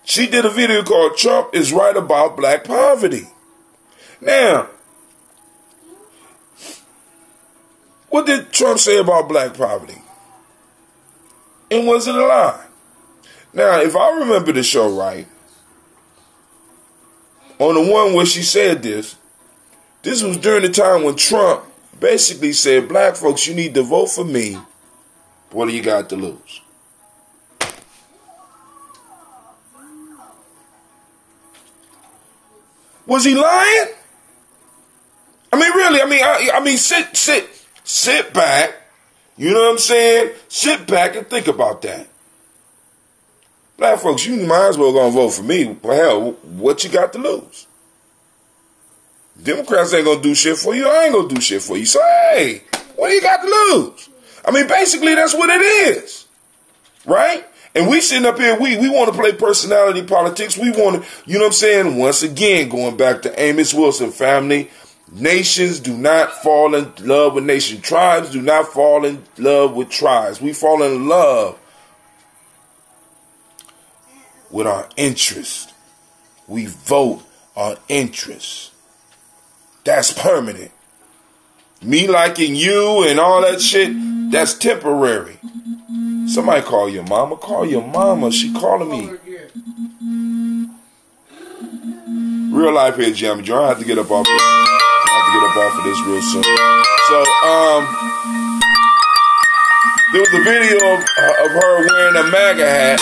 She did a video called "Trump is Right About Black Poverty." Now, what did Trump say about black poverty? And was it a lie? Now, if I remember the show right, on the one where she said this was during the time when Trump basically said, "Black folks, you need to vote for me. What do you got to lose?" Was he lying? I mean, really, I mean, sit back. You know what I'm saying? Sit back and think about that. Black folks, you might as well go and vote for me. Well, hell, what you got to lose? Democrats ain't gonna do shit for you. I ain't gonna do shit for you. So, hey, what do you got to lose? I mean, basically, that's what it is. Right? And we sitting up here, we want to play personality politics. We want to, you know what I'm saying? Once again, going back to Amos Wilson, family, nations do not fall in love with nations. Tribes do not fall in love with tribes. We fall in love with our interest. We vote on interest. That's permanent. Me liking you and all that shit, that's temporary. Somebody call your mama. Call your mama. She calling me. Real life here, Gye-Nyame. I have to get up off this. I have to get up off of this real soon. So, there was a video of her wearing a MAGA hat,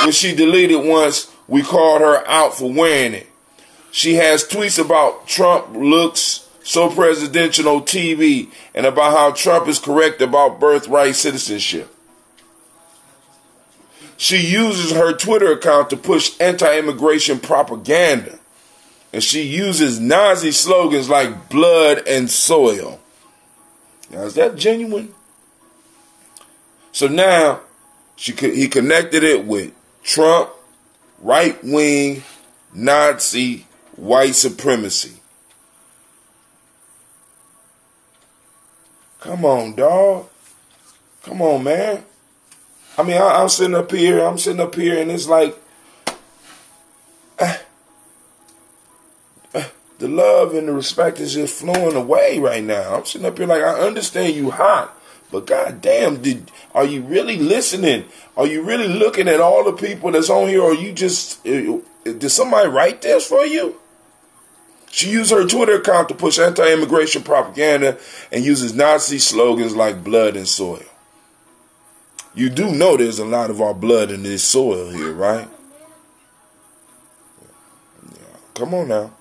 which she deleted once we called her out for wearing it. She has tweets about Trump looks so presidential on TV and about how Trump is correct about birthright citizenship. She uses her Twitter account to push anti-immigration propaganda. And she uses Nazi slogans like blood and soil. Now, is that genuine? So now, he connected it with Trump, right-wing, Nazi, white supremacy. Come on, dog. Come on, man. I mean, I'm sitting up here, and it's like, the love and the respect is just flowing away right now. I'm sitting up here like, I understand you hot, but goddamn, are you really listening? Are you really looking at all the people that's on here, or you just, did somebody write this for you? She used her Twitter account to push anti-immigration propaganda and uses Nazi slogans like blood and soil. You do know there's a lot of our blood in this soil here, right? Yeah. Come on now.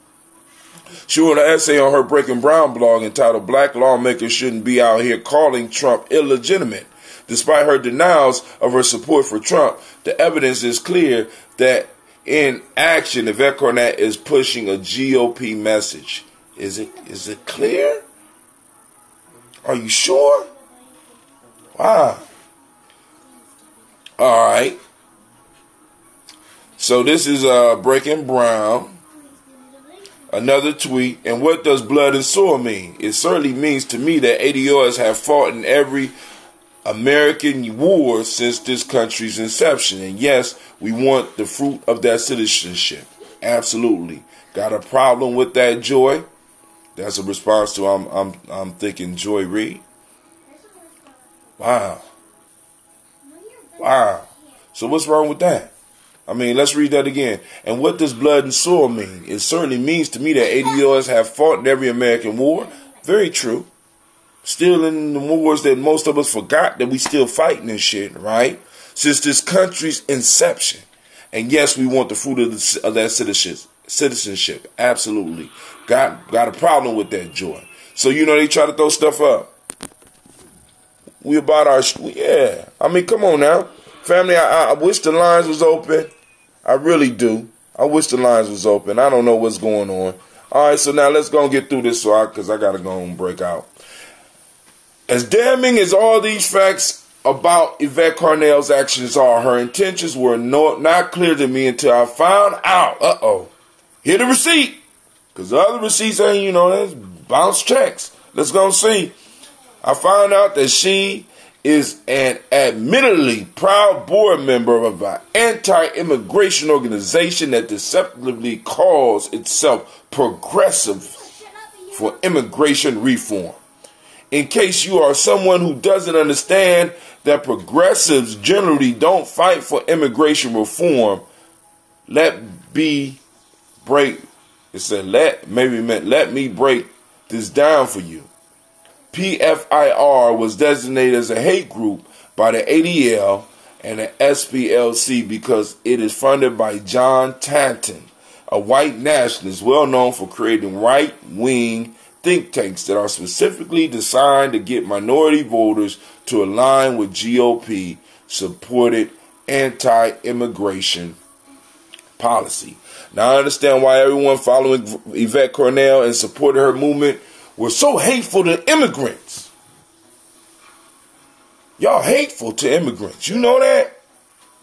She wrote an essay on her Breaking Brown blog entitled "Black Lawmakers Shouldn't Be Out Here Calling Trump Illegitimate." Despite her denials of her support for Trump, the evidence is clear that in action, Yvette Cornett is pushing a GOP message. Is it clear? Are you sure? Wow. All right. So this is Breaking Brown. Another tweet. And what does blood and soil mean? It certainly means to me that ADOs have fought in every American war since this country's inception. And yes, we want the fruit of that citizenship. Absolutely. Got a problem with that, Joy? That's a response to I'm thinking Joy Reid. Wow. Wow. So what's wrong with that? I mean, let's read that again. And what does blood and soil mean? It certainly means to me that ADOs have fought in every American war. Very true. Still in the wars that most of us forgot that we still fighting and shit, right? Since this country's inception. And yes, we want the fruit of that citizenship. Absolutely. Got a problem with that, Joy. So, they try to throw stuff up. We about our, yeah. I mean, come on now. Family, I wish the lines was open. I really do. I wish the lines was open. I don't know what's going on. All right, so now let's go and get through this because I got to go and break out. As damning as all these facts about Yvette Carnell's actions are, her intentions were not clear to me until I found out. Here the receipt. Because the other receipts ain't, that's bounce checks. Let's go and see. I found out that she is an admittedly proud board member of an anti-immigration organization that deceptively calls itself Progressive for Immigration Reform. In case you are someone who doesn't understand that progressives generally don't fight for immigration reform, let me break this down for you. PFIR was designated as a hate group by the ADL and the SPLC because it is funded by John Tanton, a white nationalist well known for creating right-wing think tanks that are specifically designed to get minority voters to align with GOP-supported anti-immigration policy. Now, I understand why everyone following Yvette Carnell and supported her movement were so hateful to immigrants. Y'all hateful to immigrants. You know that?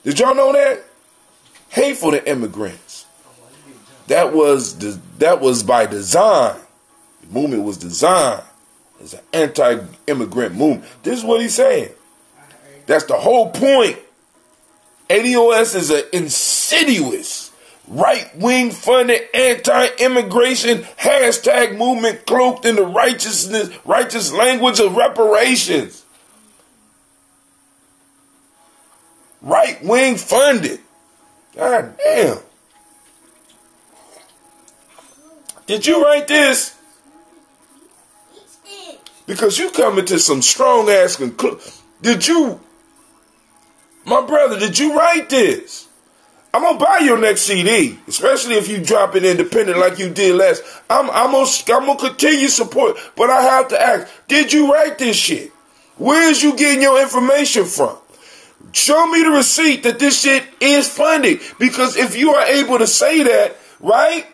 Did y'all know that? Hateful to immigrants. That was by design. The movement was designed as an anti-immigrant movement. This is what he's saying. That's the whole point. ADOS is an insidious, right-wing funded anti-immigration hashtag movement cloaked in the righteous language of reparations. Right-wing funded. God damn. Did you write this? Because you come into some strong ass conclusion. My brother, did you write this? I'm gonna buy your next CD, especially if you drop it independent like you did last. I'm gonna continue support, but I have to ask: did you write this shit? Where is you getting your information from? Show me the receipt that this shit is funded. Because if you are able to say that, right,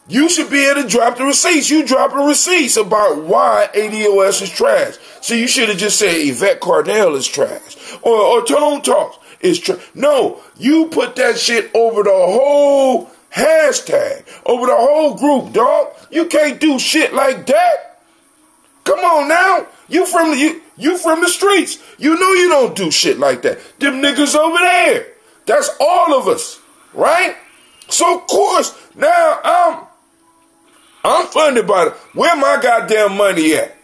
you should be able to drop the receipts. You dropping receipts about why ADOS is trash. So you should have just said Yvette Carnell is trash. Or Tone Talks is trash. No, you put that shit over the whole hashtag, over the whole group, dog. You can't do shit like that. Come on now. You from the streets. You know you don't do shit like that. Them niggas over there. That's all of us. Right? So of course, now I'm funded by where my goddamn money at?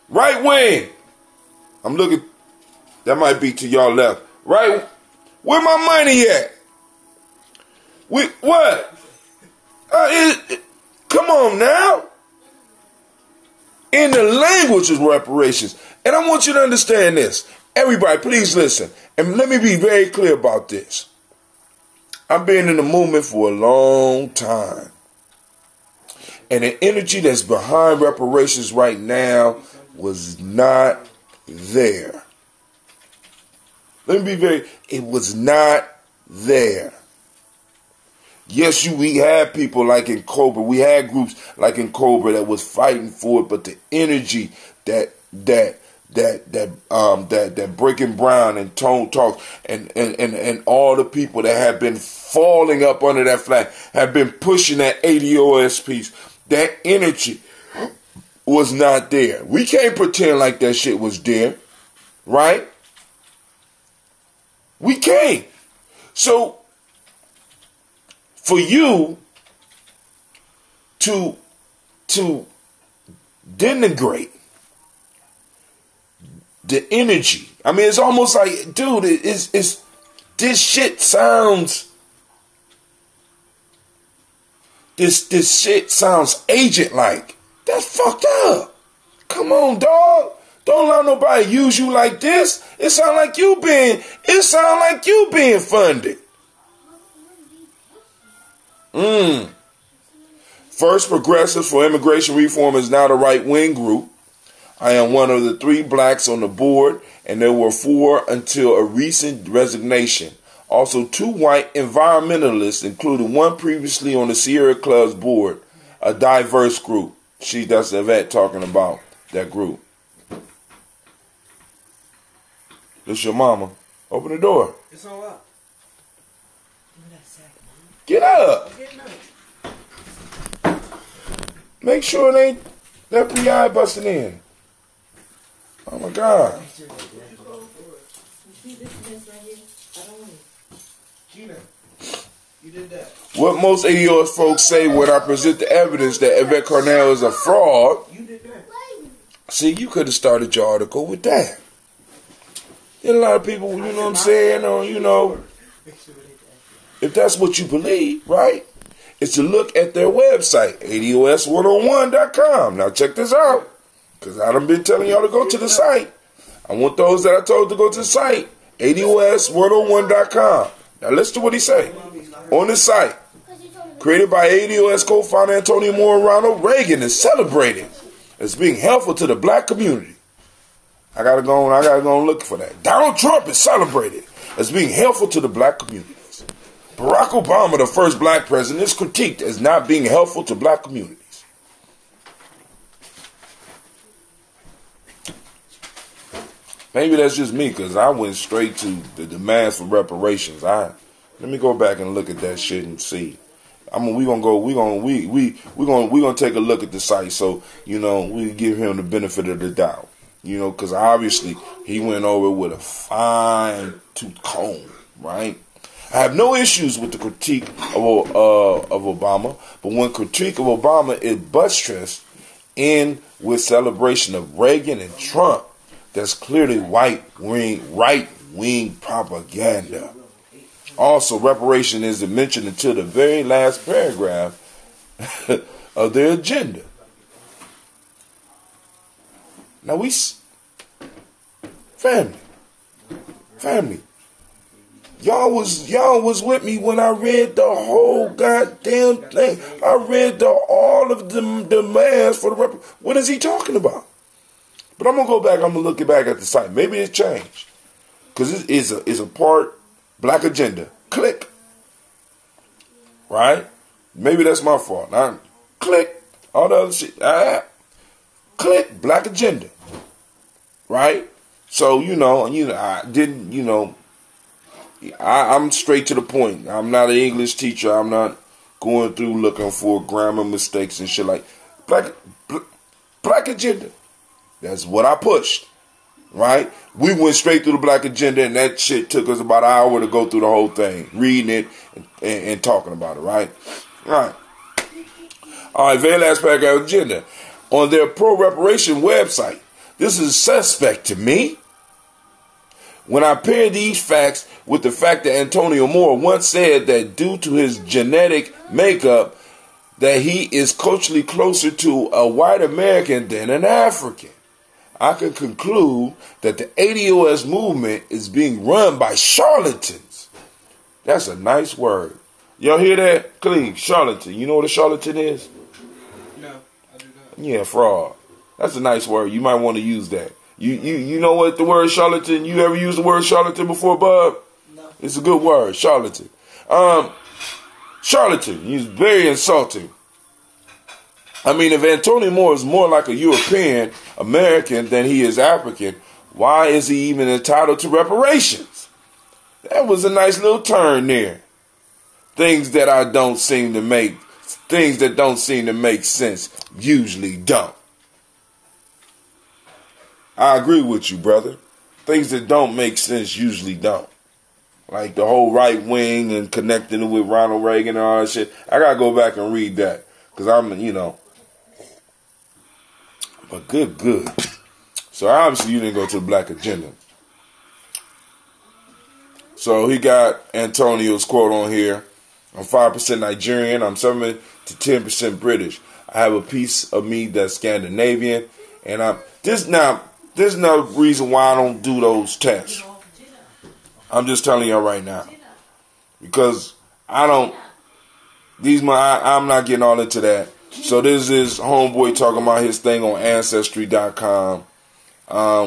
Right wing. I'm looking. That might be to y'all left. Right? Where my money at? What? Come on now. In the language of reparations. And I want you to understand this. Everybody, please listen. And let me be very clear about this. I've been in the movement for a long time. And the energy that's behind reparations right now was not there. Let me be it was not there. Yes, we had people like in Cobra. We had groups like in Cobra that was fighting for it, but the energy that Breaking Brown and Tone Talks and all the people that have been falling up under that flag have been pushing that ADOS piece. That energy was not there. We can't pretend like that shit was there, right? We can't. So for you to denigrate the energy, I mean, it's almost like, dude, it's this shit sounds. This shit sounds agent-like. That's fucked up. Come on, dog. Don't let nobody use you like this. It sound like you being funded. First Progressives for Immigration Reform is now the right-wing group. I am one of the 3 blacks on the board, and there were 4 until a recent resignation. Also, 2 white environmentalists, including 1 previously on the Sierra Club's board, a diverse group. That's Yvette talking about that group. This your mama. Open the door. It's all up. Get up. Make sure it ain't that PI busting in. Oh my God. Gina, you did that. What most ADOS folks say when I present the evidence that Yvette Cornell is a fraud. You did that. See, you could have started your article with that. There are a lot of people, you know what I'm saying, or, you know, if that's what you believe, right? It's to look at their website, ADOS101.com. Now check this out, because I done been telling y'all to go to the site. I want those that I told to go to the site, ADOS101.com. Now listen to what he say. On the site, created by ADOS co-founder Antonio Moore and Ronald Reagan, is celebrated as being helpful to the black community. I gotta go and look for that. Donald Trump is celebrated as being helpful to the black communities. Barack Obama, the first black president, is critiqued as not being helpful to black communities. Maybe that's just me, because I went straight to the demands for reparations. Let me go back and look at that shit and see. We're gonna take a look at the site, so you know we give him the benefit of the doubt. You know, because obviously he went over with a fine-tooth comb, right? I have no issues with the critique of Obama, but when critique of Obama is buttressed in with celebration of Reagan and Trump, that's clearly right-wing propaganda. Also, reparation isn't mentioned until the very last paragraph of their agenda. Now family, y'all was with me when I read the whole goddamn thing. I read all of the demands for the what is he talking about? But I'm gonna go back. I'm gonna look back at the site. Maybe it's changed because it is a part black agenda. Click, right? Maybe that's my fault. Click all the other shit. Click black agenda. Right? So, I didn't, I'm straight to the point. I'm not an English teacher. I'm not going through looking for grammar mistakes and shit like black agenda. That's what I pushed. Right? We went straight through the black agenda, and that shit took us about an hour to go through the whole thing, reading it and talking about it, right? All right, very last paragraph agenda. On their pro-reparation website, this is suspect to me. When I pair these facts with the fact that Antonio Moore once said that due to his genetic makeup, that he is culturally closer to a white American than an African, I can conclude that the ADOS movement is being run by charlatans. That's a nice word. Y'all hear that? Clean, charlatan. You know what a charlatan is? No, I do not. Yeah, fraud. That's a nice word. You might want to use that. You know what the word charlatan? You ever used the word charlatan before, Bub? No. It's a good word, charlatan. Charlatan is very insulting. I mean, if Antonio Moore is more like a European American than he is African, why is he even entitled to reparations? That was a nice little turn there. Things that don't seem to make sense usually don't. I agree with you, brother. Things that don't make sense usually don't. Like the whole right wing and connecting it with Ronald Reagan and all that shit. I gotta go back and read that. Because but good. So obviously you didn't go to the black agenda. So he got Antonio's quote on here. I'm 5% Nigerian. I'm 7 to 10% British. I have a piece of me that's Scandinavian. And there's no reason why I don't do those tests. I'm just telling y'all right now. Because I don't I'm not getting all into that. So this is Homeboy talking about his thing on Ancestry.com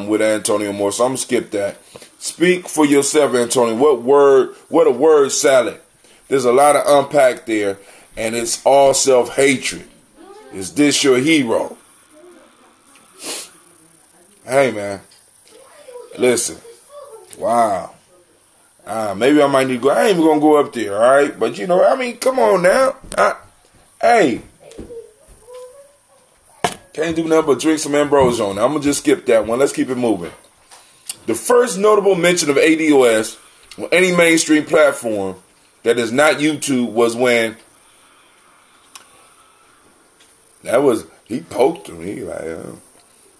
with Antonio Moore. So I'm going to skip that. Speak for yourself, Antonio. What a word salad. There's a lot of unpack there, and it's all self-hatred. Is this your hero? Hey, man. Listen. Wow. Maybe I might need to go. I ain't even going to go up there, all right? But, come on now. Hey. Can't do nothing but drink some Ambrose on it. I'm going to just skip that one. Let's keep it moving. The first notable mention of ADOS on any mainstream platform that is not YouTube was when he poked him. He like,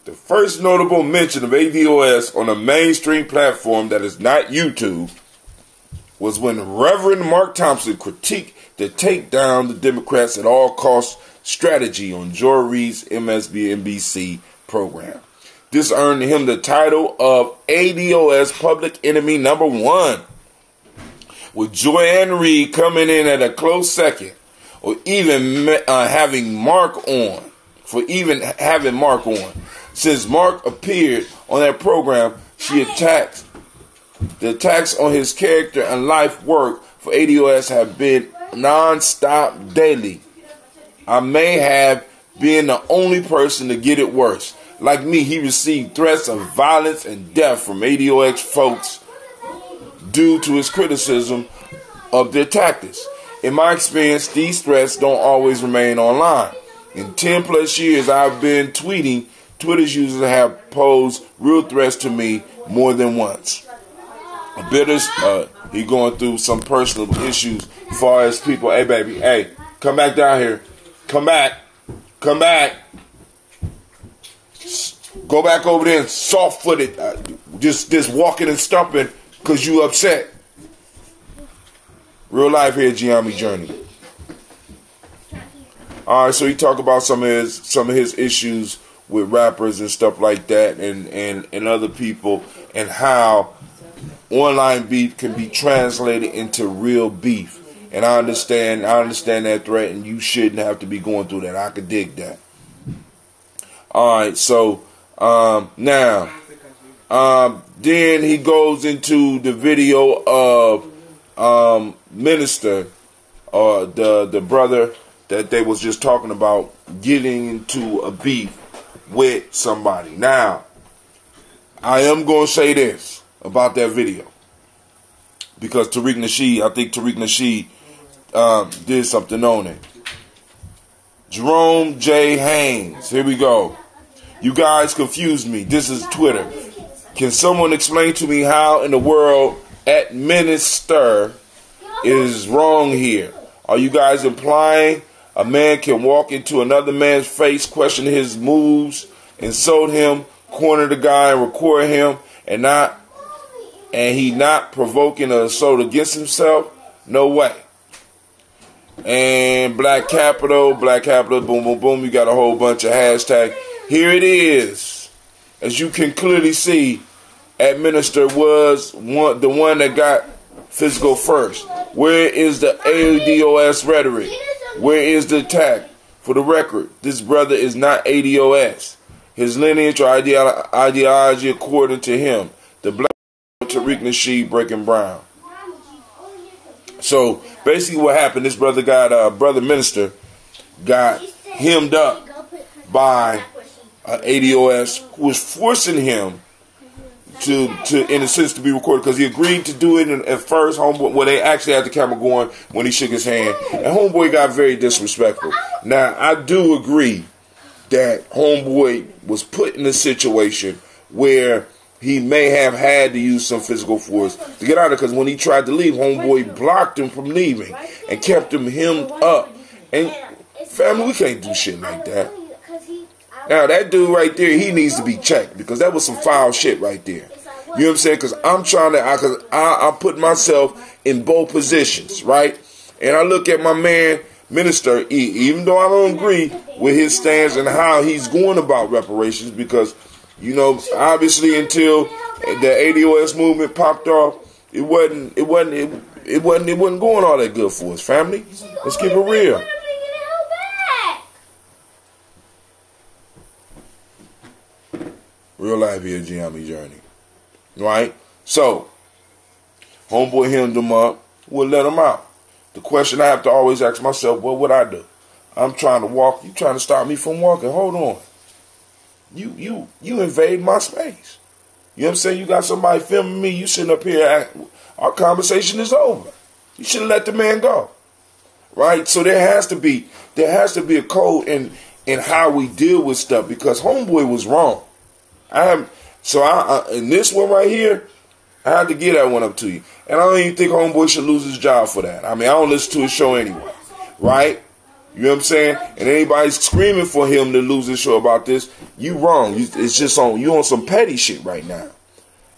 the first notable mention of ADOS on a mainstream platform that is not YouTube was when Reverend Mark Thompson critiqued the take down the Democrats at all costs strategy on Joy Reid's MSNBC program. This earned him the title of ADOS Public Enemy number 1, with Joy Reid coming in at a close second, or even having Mark on. Since Mark appeared on that program, the attacks on his character and life work for ADOS have been non-stop daily. I may have been the only person to get it worse. Like me, he received threats of violence and death from ADOS folks due to his criticism of their tactics. In my experience, these threats don't always remain online. In 10 plus years I've been tweeting, Twitter's users have posed real threats to me more than once. He going through some personal issues as far as people, hey baby, hey, come back down here. Come back. Go back over there and soft-footed, just walking and stumping because you upset. Real life here, Gye-Nyame journey. All right, so he talked about some of his issues with rappers and stuff like that, and other people, and how online beef can be translated into real beef. And I understand that threat, and you shouldn't have to be going through that. I could dig that. All right, so now, then he goes into the video of Minister, the brother that they was just talking about getting into a beef with somebody. Now, I am going to say this about that video, because I think Tariq Nasheed did something on it. Jerome J. Haynes. Here we go. You guys confused me. This is Twitter. Can someone explain to me how in the world administer is wrong here? Are you guys implying a man can walk into another man's face, question his moves, insult him, corner the guy, and record him, and he not provoking an assault against himself? No way. And Black Capital, boom, boom, boom. You got a whole bunch of hashtags. Here it is. As you can clearly see, Administer was the one that got physical first. Where is the ADOS rhetoric? Where is the attack? For the record, this brother is not ADOS. His lineage or ideology, according to him, the black Tariq Nasheed breaking brown. So basically what happened, this brother brother minister got hemmed up by ADOS, who was forcing him to in a sense to be recorded, because he agreed to do it at first. Homeboy, well, they actually had the camera going when he shook his hand, and Homeboy got very disrespectful. Now I do agree that Homeboy was put in a situation where he may have had to use some physical force to get out of it, because when he tried to leave, Homeboy blocked him from leaving and kept him hemmed up. And family, we can't do shit like that. Now that dude right there, he needs to be checked, because that was some foul shit right there. You know what I'm saying? Because I'm trying to, I put myself in both positions, right? And I look at my man, Minister E, even though I don't agree with his stance and how he's going about reparations, because, you know, obviously until the ADOS movement popped off, it it wasn't going all that good for us, family. Let's keep it real. Real life here, Gye-Nyame journey. Right? So, homeboy hemmed him up. We'll let him out. The question I have to always ask myself, what would I do? I'm trying to walk. You trying to stop me from walking. Hold on. You invade my space. You know what I'm saying? You got somebody filming me. You sitting up here. Our conversation is over. You should have let the man go. Right? So there has to be a code in how we deal with stuff, because homeboy was wrong. In this one right here, I had to get that one up to you. And I don't even think homeboy should lose his job for that. I mean, I don't listen to his show anyway. Right? You know what I'm saying? And anybody's screaming for him to lose his show about this, you wrong. It's just you on some petty shit right now.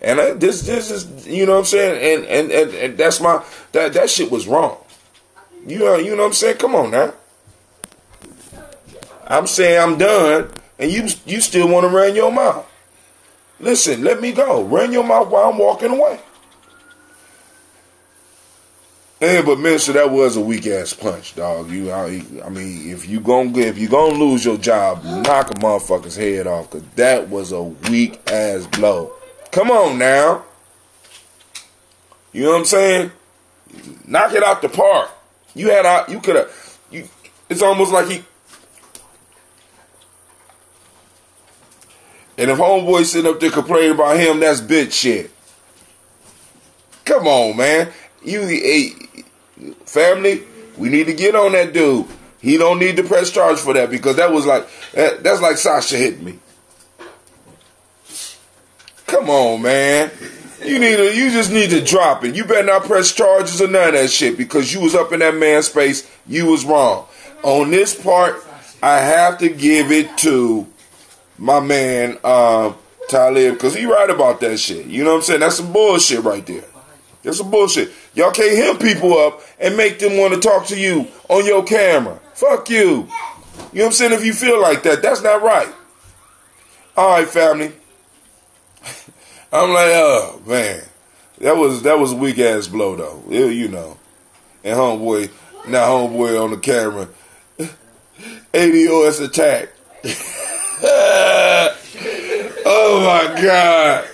And this is, you know what I'm saying? And that's that shit was wrong. You know what I'm saying? Come on now. I'm saying I'm done, and you still want to run your mouth. Listen, let me go. Run your mouth while I'm walking away. Yeah, but minister, that was a weak ass punch, dog. I mean, if you gonna lose your job, knock a motherfucker's head off, cause that was a weak ass blow. Come on now. You know what I'm saying? Knock it out the park. It's almost like he. And if homeboy sitting up there complaining about him, that's bitch shit. Come on, man. Family, we need to get on that dude. He don't need to press charge for that, because that's like Shasha hit me. Come on, man. You just need to drop it. You better not press charges or none of that shit, because you was up in that man's space. You was wrong. On this part, I have to give it to my man Talib, because he right about that shit. You know what I'm saying? That's some bullshit right there. That's some bullshit. Y'all can't hem people up and make them want to talk to you on your camera. Fuck you. You know what I'm saying? If you feel like that, that's not right. All right, family. I'm like, oh man, that was a weak ass blow though. You know. And homeboy on the camera. ADOS attack. Oh my God.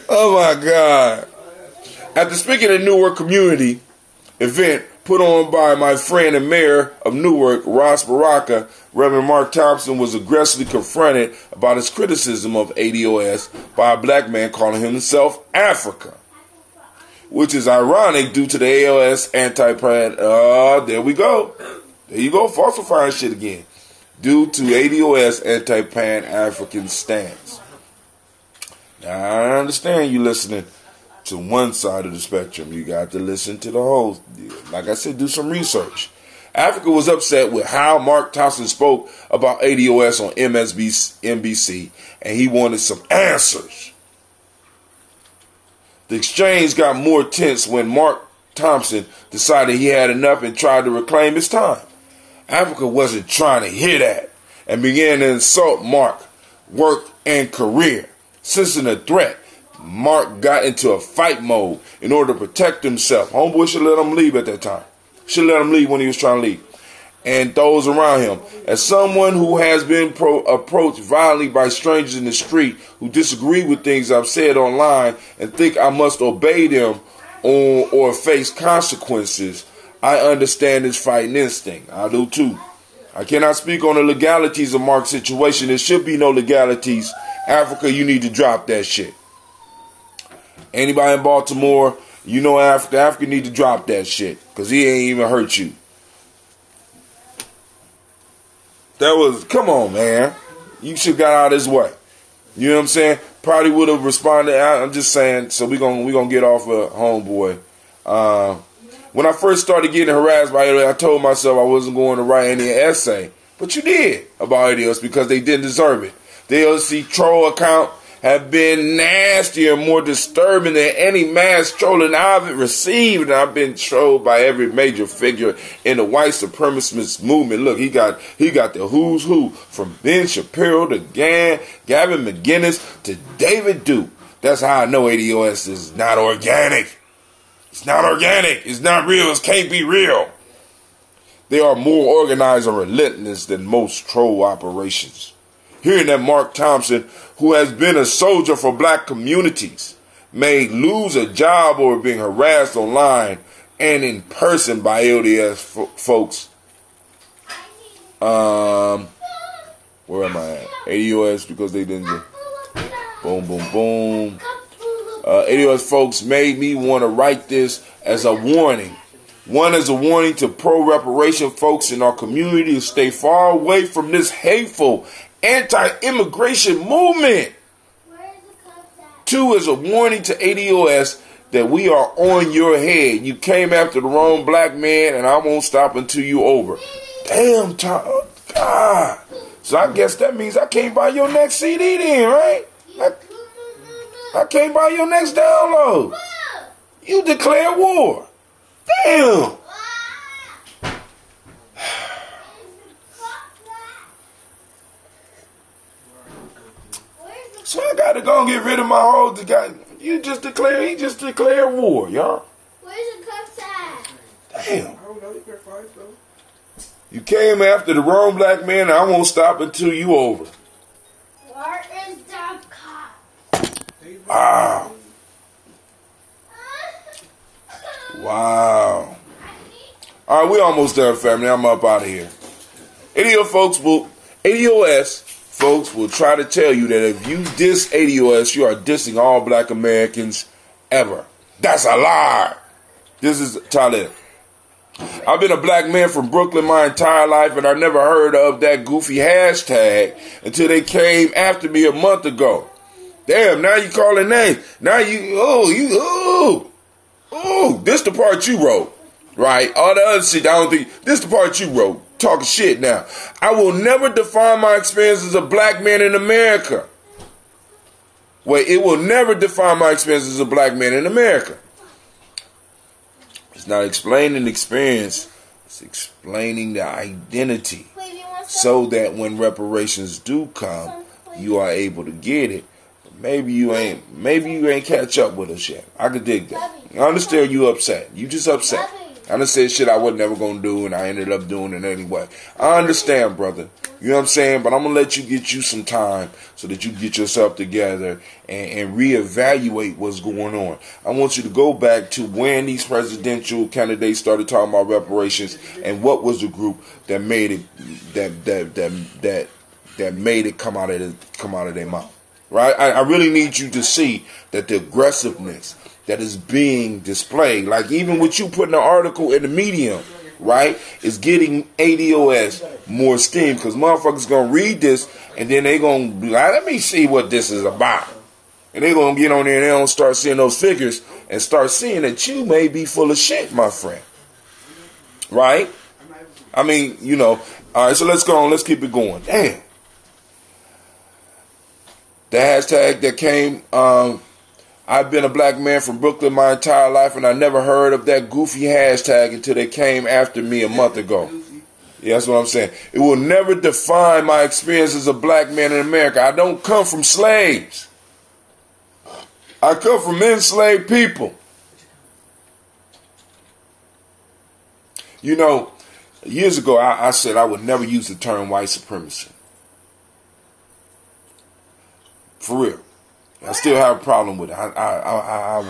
Oh my God. At the Speaking of Newark Community event put on by my friend and mayor of Newark, Ross Baraka, Reverend Mark Thompson was aggressively confronted about his criticism of ADOS by a black man calling himself Africa, which is ironic due to the AOS anti-pan. There we go. There you go, falsifying shit again. Due to ADOS anti-pan-African stance. Now, I understand you listening to one side of the spectrum. You got to listen to the whole. Like I said, do some research. Africa was upset with how Mark Thompson spoke about ADOS on NBC, and he wanted some answers. The exchange got more tense when Mark Thompson decided he had enough and tried to reclaim his time. Africa wasn't trying to hear that and began to insult Mark, work, and career. Sensing a threat, Mark got into a fight mode in order to protect himself. Homeboy should let him leave at that time. Should let him leave when he was trying to leave. And those around him. As someone who has been approached violently by strangers in the street who disagree with things I've said online and think I must obey them or face consequences, I understand his fighting instinct. I do too. I cannot speak on the legalities of Mark's situation. There should be no legalities. Africa, you need to drop that shit. Anybody in Baltimore, you know Africa need to drop that shit, because he ain't even hurt you. Come on, man. You should have got out of his way. You know what I'm saying? Probably would have responded. I'm just saying, so we're gonna get off of homeboy. When I first started getting harassed by it, I told myself I wasn't going to write any essay. But you did about ADOS, because they didn't deserve it. The LC troll account have been nastier and more disturbing than any mass trolling I've received. And I've been trolled by every major figure in the white supremacist movement. Look, he got the who's who, from Ben Shapiro to Gavin McGinnis to David Duke. That's how I know ADOS is not organic. It's not organic. It's not real. It can't be real. They are more organized and relentless than most troll operations. Hearing that Mark Thompson, who has been a soldier for black communities, may lose a job or being harassed online and in person by LDS folks. Where am I at? ADOS, because they didn't do boom, boom, boom. ADOS folks made me want to write this as a warning. One is a warning to pro-reparation folks in our community to stay far away from this hateful anti-immigration movement. Two is a warning to ADOS that we are on your head. You came after the wrong black man, and I won't stop until you over. Damn, God. So I guess that means I can't buy your next CD then, right? I can't buy your next download. You declare war. Damn. So I got to go and get rid of my whole guy. He just declared war, y'all. Where's the cup at? Damn. I don't know. You can find some. You came after the wrong black man, and I won't stop until you over. Where is the cup? Wow. Wow. All right, we almost done, family. I'm up out of here. ADOS folks will try to tell you that if you diss ADOS, you are dissing all black Americans ever. That's a lie. This is Talib. I've been a black man from Brooklyn my entire life, and I never heard of that goofy hashtag until they came after me a month ago. Damn, now you calling names. Now this the part you wrote, right? All the other shit, I don't think, this the part you wrote. Talking shit now. I will never define my experience as a black man in America. Well, it will never define my experience as a black man in America. It's not explaining the experience. It's explaining the identity. So that when reparations do come, you are able to get it. But maybe you ain't catch up with us yet. I could dig that. I understand you upset. You just upset. I done said shit I was never going to do, and I ended up doing it anyway. I understand, brother. You know what I'm saying? But I'm going to let you get you some time so that you get yourself together and reevaluate what's going on. I want you to go back to when these presidential candidates started talking about reparations and what was the group that made it that made it come out of their mouth. Right? I really need you to see that the aggressiveness that is being displayed, like even with you putting an article in the Medium, right, is getting ADOS more steam, because motherfuckers gonna read this and then they gonna be like, let me see what this is about, and they gonna get on there and they don't start seeing those figures and start seeing that you may be full of shit, my friend. Right? I mean, you know. All right, so let's go on. Let's keep it going. Damn. The hashtag that came. I've been a black man from Brooklyn my entire life, and I never heard of that goofy hashtag until they came after me a month ago. Yeah, that's what I'm saying. It will never define my experience as a black man in America. I don't come from slaves. I come from enslaved people. You know, years ago, I said I would never use the term white supremacy. For real. I still have a problem with it. I'll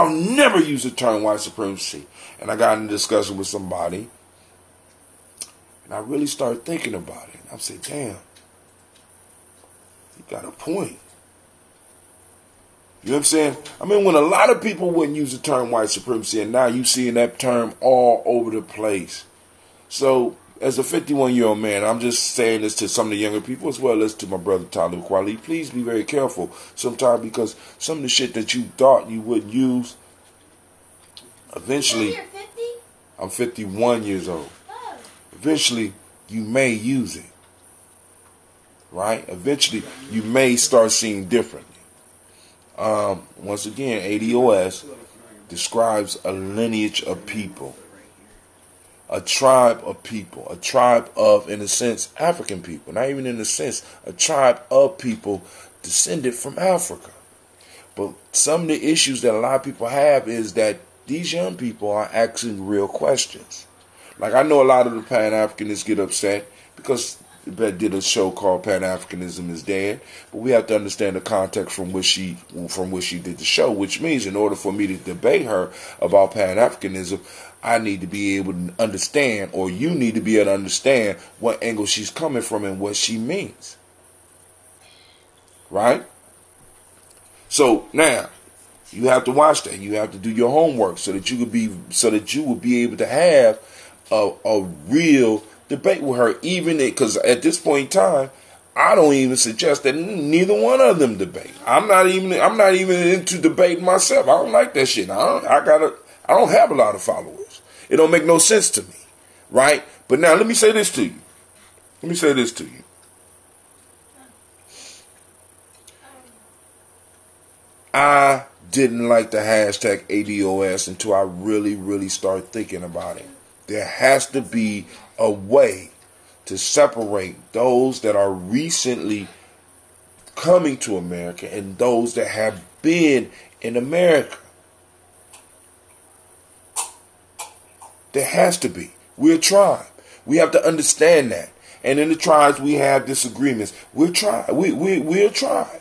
never use the term white supremacy. And I got in a discussion with somebody, and I really started thinking about it. I said, damn, you got a point. You know what I'm saying? I mean, when a lot of people wouldn't use the term white supremacy, and now you seeing that term all over the place. So, as a 51-year-old man, I'm just saying this to some of the younger people as well as to my brother Talib Kweli. Please be very careful sometimes, because some of the shit that you thought you wouldn't use, eventually, You're 50? I'm 51 years old. Oh. Eventually, you may use it. Right? Eventually, you may start seeing differently. Once again, ADOS describes a lineage of people. A tribe of people, a tribe of, in a sense, African people. Not even in a sense, a tribe of people descended from Africa. But some of the issues that a lot of people have is that these young people are asking real questions. Like, I know a lot of the Pan-Africanists get upset because they did a show called Pan-Africanism is Dead, but we have to understand the context from which she did the show, which means in order for me to debate her about Pan-Africanism, I need to be able to understand, or you need to be able to understand what angle she's coming from and what she means. Right? So now you have to watch that. You have to do your homework so that you will be able to have a real debate with her, even because at this point in time, I don't even suggest that neither one of them debate. I'm not even into debating myself. I don't like that shit. I don't have a lot of followers. It don't make no sense to me, right? But now let me say this to you. I didn't like the hashtag ADOS until I really, really started thinking about it. There has to be a way to separate those that are recently coming to America and those that have been in America. There has to be. We're a tribe. We have to understand that. And in the tribes, we have disagreements. We're a tribe. We're a tribe.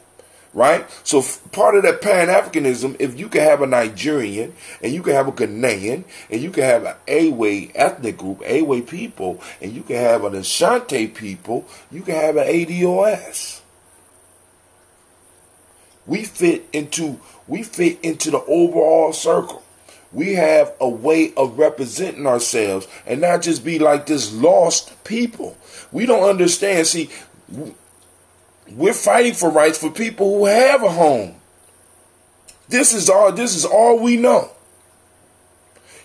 Right? So part of that Pan-Africanism, if you can have a Nigerian, and you can have a Ghanaian, and you can have an Awe ethnic group, Awe people, and you can have an Ashanti people, you can have an ADOS. We fit into the overall circle. We have a way of representing ourselves and not just be like this lost people. We don't understand. See, we're fighting for rights for people who have a home. This is all we know.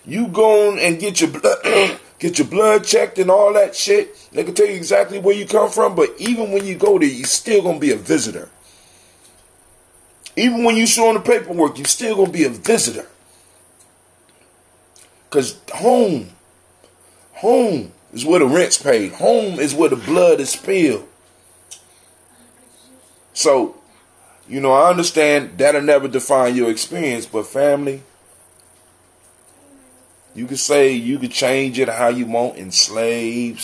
You go on and get your blood checked and all that shit. They can tell you exactly where you come from, but even when you go there, you're still gonna be a visitor. Even when you show the paperwork, you're still gonna be a visitor. Because home is where the rent's paid. Home is where the blood is spilled. So, I understand that'll never define your experience, but family, you can change it how you want, enslave,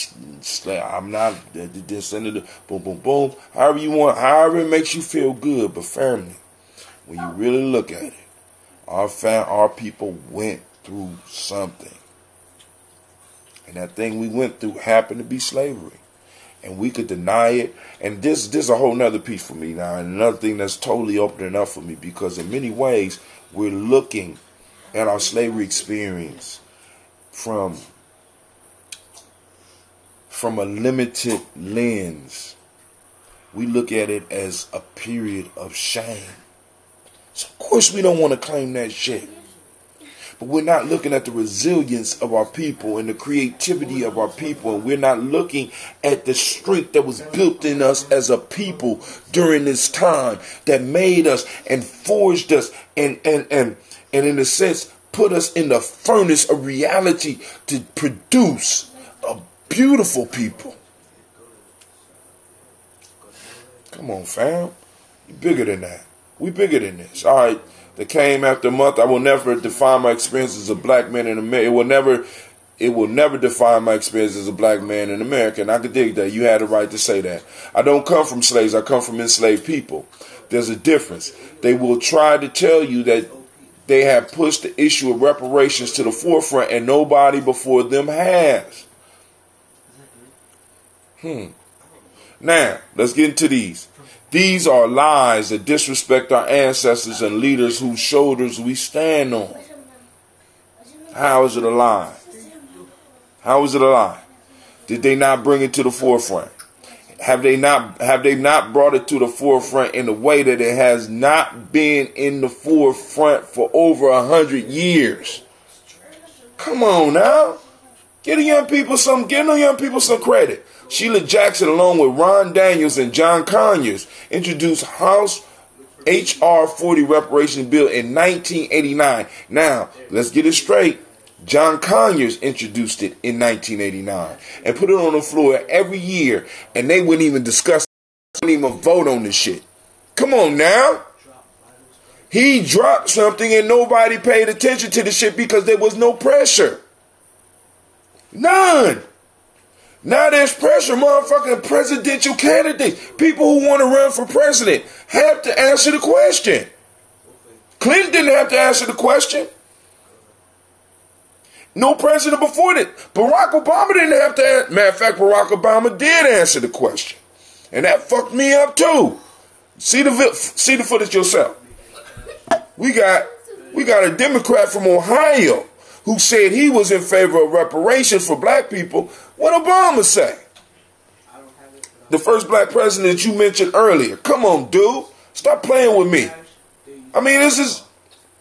I'm not this and the boom, boom, boom, however you want, however it makes you feel good. But family, when you really look at it, our people went through something. And that thing we went through happened to be slavery. And we could deny it. And this is a whole nother piece for me now. And another thing that's totally opening up for me, because in many ways, we're looking at our slavery experience from a limited lens. We look at it as a period of shame. So of course we don't want to claim that shit. But we're not looking at the resilience of our people and the creativity of our people. And we're not looking at the strength that was built in us as a people during this time that made us and forged us and in a sense put us in the furnace of reality to produce a beautiful people. Come on, fam. You're bigger than that. We bigger than this. All right. That came after a month. I will never define my experience as a black man in America. It will never define my experience as a black man in America. And I could dig that. You had the right to say that. I don't come from slaves. I come from enslaved people. There's a difference. They will try to tell you that they have pushed the issue of reparations to the forefront and nobody before them has. Now, let's get into these. These are lies that disrespect our ancestors and leaders whose shoulders we stand on. How is it a lie? How is it a lie? Did they not bring it to the forefront? Have they not brought it to the forefront in a way that it has not been in the forefront for over 100 years? Come on now. Give the young people some credit. Sheila Jackson, along with Ron Daniels and John Conyers, introduced House H.R. 40 reparation bill in 1989. Now, let's get it straight. John Conyers introduced it in 1989 and put it on the floor every year, and they wouldn't even discuss, wouldn't even vote on this shit. Come on now. He dropped something and nobody paid attention to the shit because there was no pressure. None. Now there's pressure. Motherfucking presidential candidates, people who want to run for president, have to answer the question. Clinton didn't have to answer the question. No president before that. Barack Obama didn't have to answer. Matter of fact, Barack Obama did answer the question. And that fucked me up too. See the footage yourself. We got a Democrat from Ohio who said he was in favor of reparations for black people. What Obama say? The first black president you mentioned earlier. Come on, dude. Stop playing with me. I mean,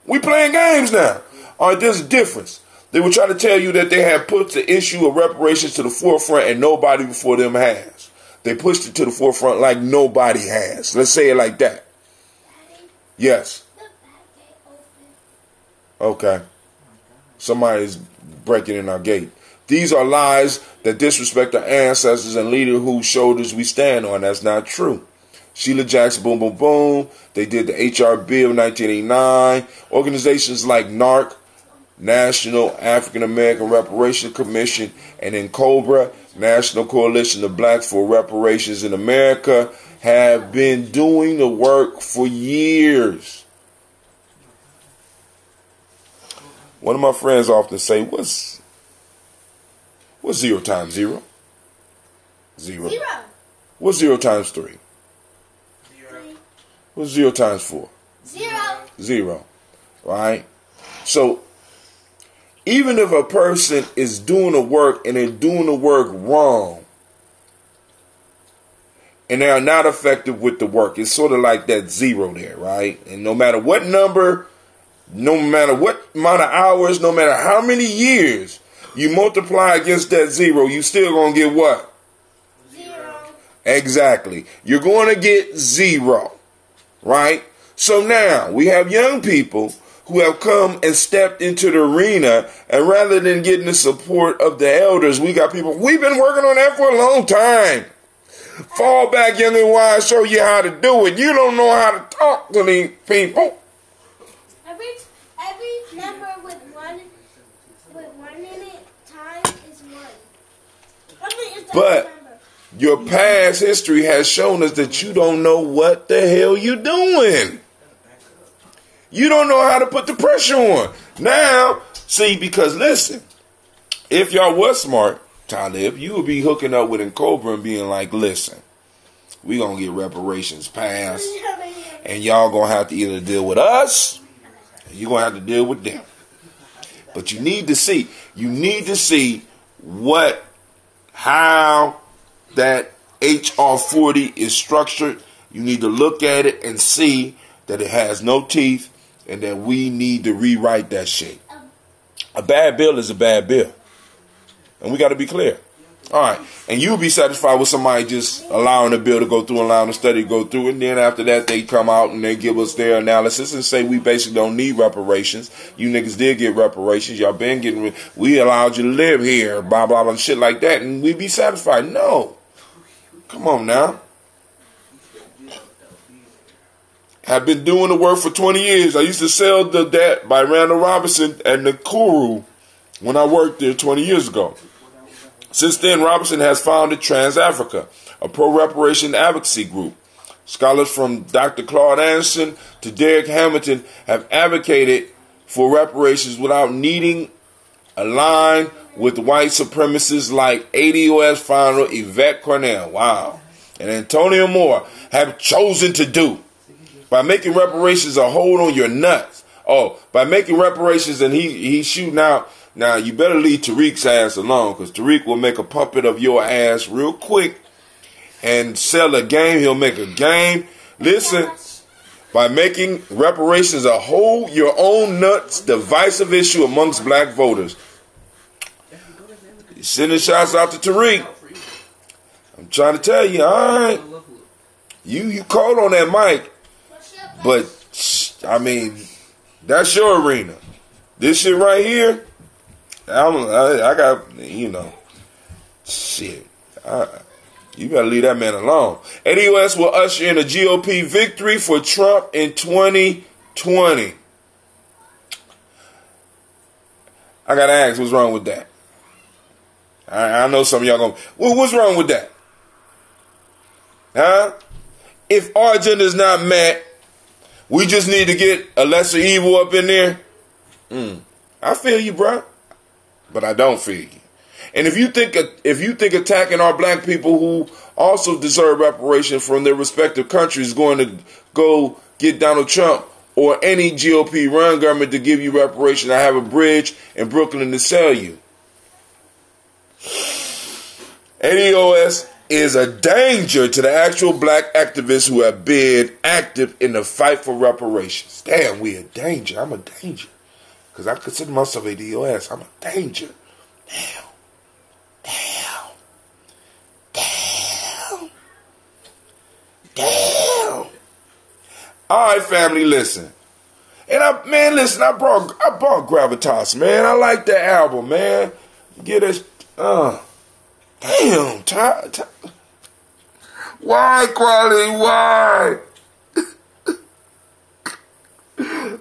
we playing games now. All right, there's a difference. They were trying to tell you that they had put the issue of reparations to the forefront and nobody before them has. They pushed it to the forefront like nobody has. Let's say it like that. Yes. Okay. Somebody's breaking in our gate. These are lies that disrespect our ancestors and leaders whose shoulders we stand on. That's not true. Sheila Jackson, boom, boom, boom. They did the HRB of 1989. Organizations like NARC, National African American Reparation Commission, and then COBRA, National Coalition of Blacks for Reparations in America, have been doing the work for years. One of my friends often say, what's 0 times 0? 0. What's 0 times 3? 3. What's 0 times 4? 0. 0. Right? So, even if a person is doing the work and they're doing the work wrong, and they are not effective with the work, it's sort of like that 0 there, right? And no matter what number, no matter what amount of hours, no matter how many years you multiply against that 0, you still gonna get what? 0. Exactly. You're going to get 0, right? So now we have young people who have come and stepped into the arena, and rather than getting the support of the elders, we got people, we've been working on that for a long time. Fall back, young and wise, show you how to do it. You don't know how to talk to these people. Every number with one in it time is 1. But your past history has shown us that you don't know what the hell you're doing. You don't know how to put the pressure on. Now, see, because listen, if y'all was smart, Talib, you would be hooking up with Cobra and being like, listen, we going to get reparations passed, and y'all going to have to either deal with us, or you're going to have to deal with them. But you need to see how that HR 40 is structured. You need to look at it and see that it has no teeth, and that we need to rewrite that shit. A bad bill is a bad bill. And we got to be clear. All right. And you'll be satisfied with somebody just allowing the bill to go through, allowing the study to go through. And then after that, they come out and they give us their analysis and say we basically don't need reparations. You niggas did get reparations. Y'all been getting, we allowed you to live here, blah, blah, blah, shit like that. And we be satisfied. No. Come on now. I've been doing the work for 20 years. I used to sell that by Randall Robinson and Nakuru when I worked there 20 years ago. Since then, Robinson has founded Trans Africa, a pro-reparation advocacy group. Scholars from Dr. Claude Anderson to Derek Hamilton have advocated for reparations without needing a line with white supremacists like ADOS founder Yvette Cornell, wow, and Antonio Moore have chosen to do. By making reparations a hold on your nuts. Oh, by making reparations and he's shooting out. Now, you better leave Tariq's ass alone, because Tariq will make a puppet of your ass real quick and sell a game. He'll make a game. Listen, by making reparations a hold your own nuts divisive issue amongst black voters. You're sending shots out to Tariq. I'm trying to tell you, all right. You called on that mic. But, I mean, that's your arena. This shit right here, I got, shit. You gotta leave that man alone. ADOS will usher in a GOP victory for Trump in 2020. 20. I gotta ask, what's wrong with that? I know some of y'all going, well, what's wrong with that? Huh? If our agenda is not met, we just need to get a lesser evil up in there. I feel you, bro, but I don't feel you. And if you think attacking our black people who also deserve reparations from their respective countries is going to go get Donald Trump or any GOP run government to give you reparations, I have a bridge in Brooklyn to sell you. ADOS is a danger to the actual black activists who have been active in the fight for reparations. Damn, we a danger. I'm a danger. Because I consider myself ADOS. I'm a danger. Damn. All right, family, listen. And I brought Gravitas, man. I like that album, man. Get us, damn, why, Quality, why?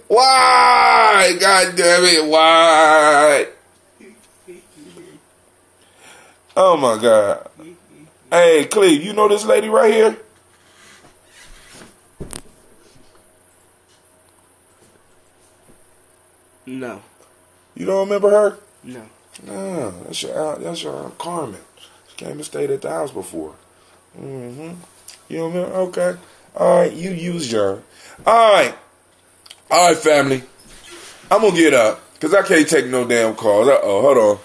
Why? God damn it, why? Oh my God. Hey, Cleve, you know this lady right here? No. You don't remember her? No. No, that's your Aunt Carmen. She came and stayed at the house before. You don't remember? Okay. All right, you used her. All right, family. I'm gonna get up because I can't take no damn calls. Hold on.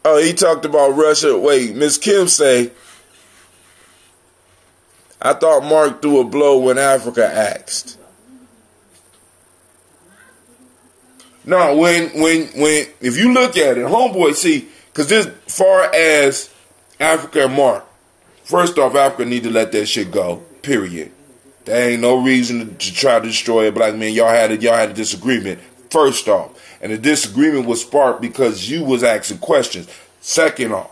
Oh, he talked about Russia. Wait, Miss Kim say, I thought Mark threw a blow when Africa asked. No, when if you look at it, homeboy, see, because this far as Africa and Mark, first off, Africa need to let that shit go. Period. There ain't no reason to try to destroy a black man. Y'all had a disagreement. First off, and the disagreement was sparked because you was asking questions. Second off.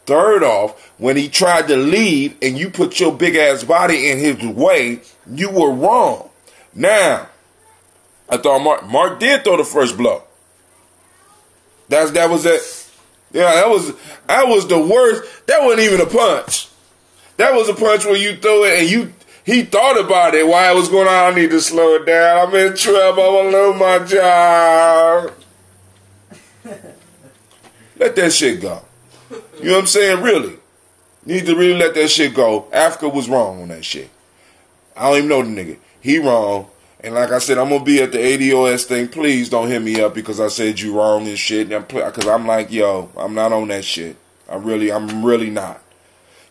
Third off, when he tried to leave and you put your big ass body in his way, you were wrong. Now, I thought Mark did throw the first blow. That was it. Yeah, that was the worst. That wasn't even a punch. That was a punch where you throw it and he thought about it. Why it was going on, I need to slow it down. I'm in trouble. I'm gonna lose my job. Let that shit go. You know what I'm saying? Really. You need to really let that shit go. Africa was wrong on that shit. I don't even know the nigga. He wrong. And like I said, I'm going to be at the ADOS thing. Please don't hit me up because I said you wrong and shit. Because I'm like, yo, I'm not on that shit. I'm really not.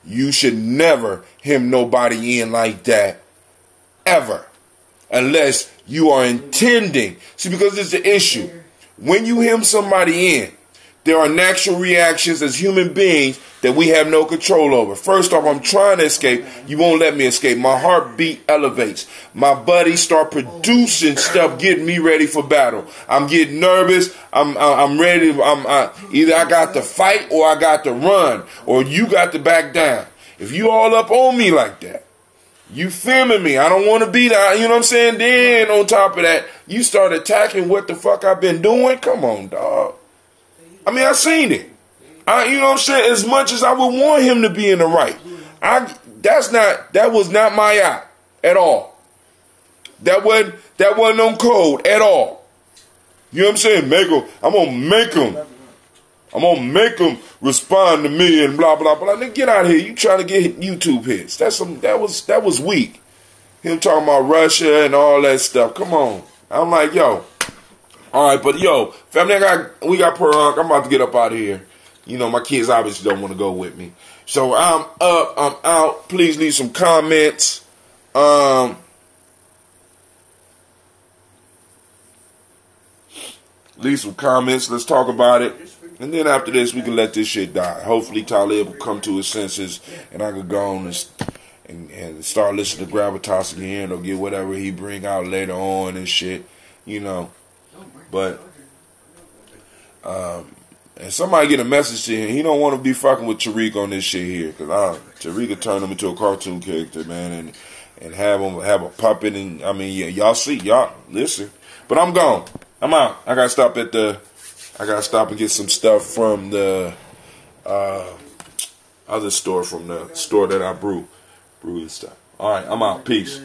You should never hem nobody in like that. Ever. Unless you are intending. See, because it's the issue. When you hem somebody in, there are natural reactions as human beings that we have no control over. First off, I'm trying to escape. You won't let me escape. My heartbeat elevates. My buddies start producing stuff, getting me ready for battle. I'm getting nervous. I'm ready. Either I got to fight or I got to run or you got to back down. If you all up on me like that, you filming me. I don't want to be there. You know what I'm saying? Then on top of that, you start attacking what the fuck I've been doing. Come on, dog. I mean, I seen it. You know what I'm saying? As much as I would want him to be in the right, that was not my eye at all. That wasn't on code at all. You know what I'm saying? I'm gonna make him respond to me and blah blah blah. Then get out of here. You trying to get YouTube hits? That was weak. Him talking about Russia and all that stuff. Come on. I'm like, yo. All right, but yo, family, we got Perunk. I'm about to get up out of here. You know, my kids obviously don't want to go with me. So I'm up, I'm out. Please leave some comments. Leave some comments. Let's talk about it. And then after this, we can let this shit die. Hopefully, Talib will come to his senses, and I can go on and start listening to Gravitas again, or get whatever he bring out later on and shit. You know. But And somebody get a message to him. He don't want to be fucking with Tariq on this shit here, cause Tariq could turn him into a cartoon character, man, and have him have a puppet. And I mean, yeah, y'all listen. But I'm gone. I'm out. I gotta stop and get some stuff from the other store, from the store that I brew and stuff. All right, I'm out. Peace.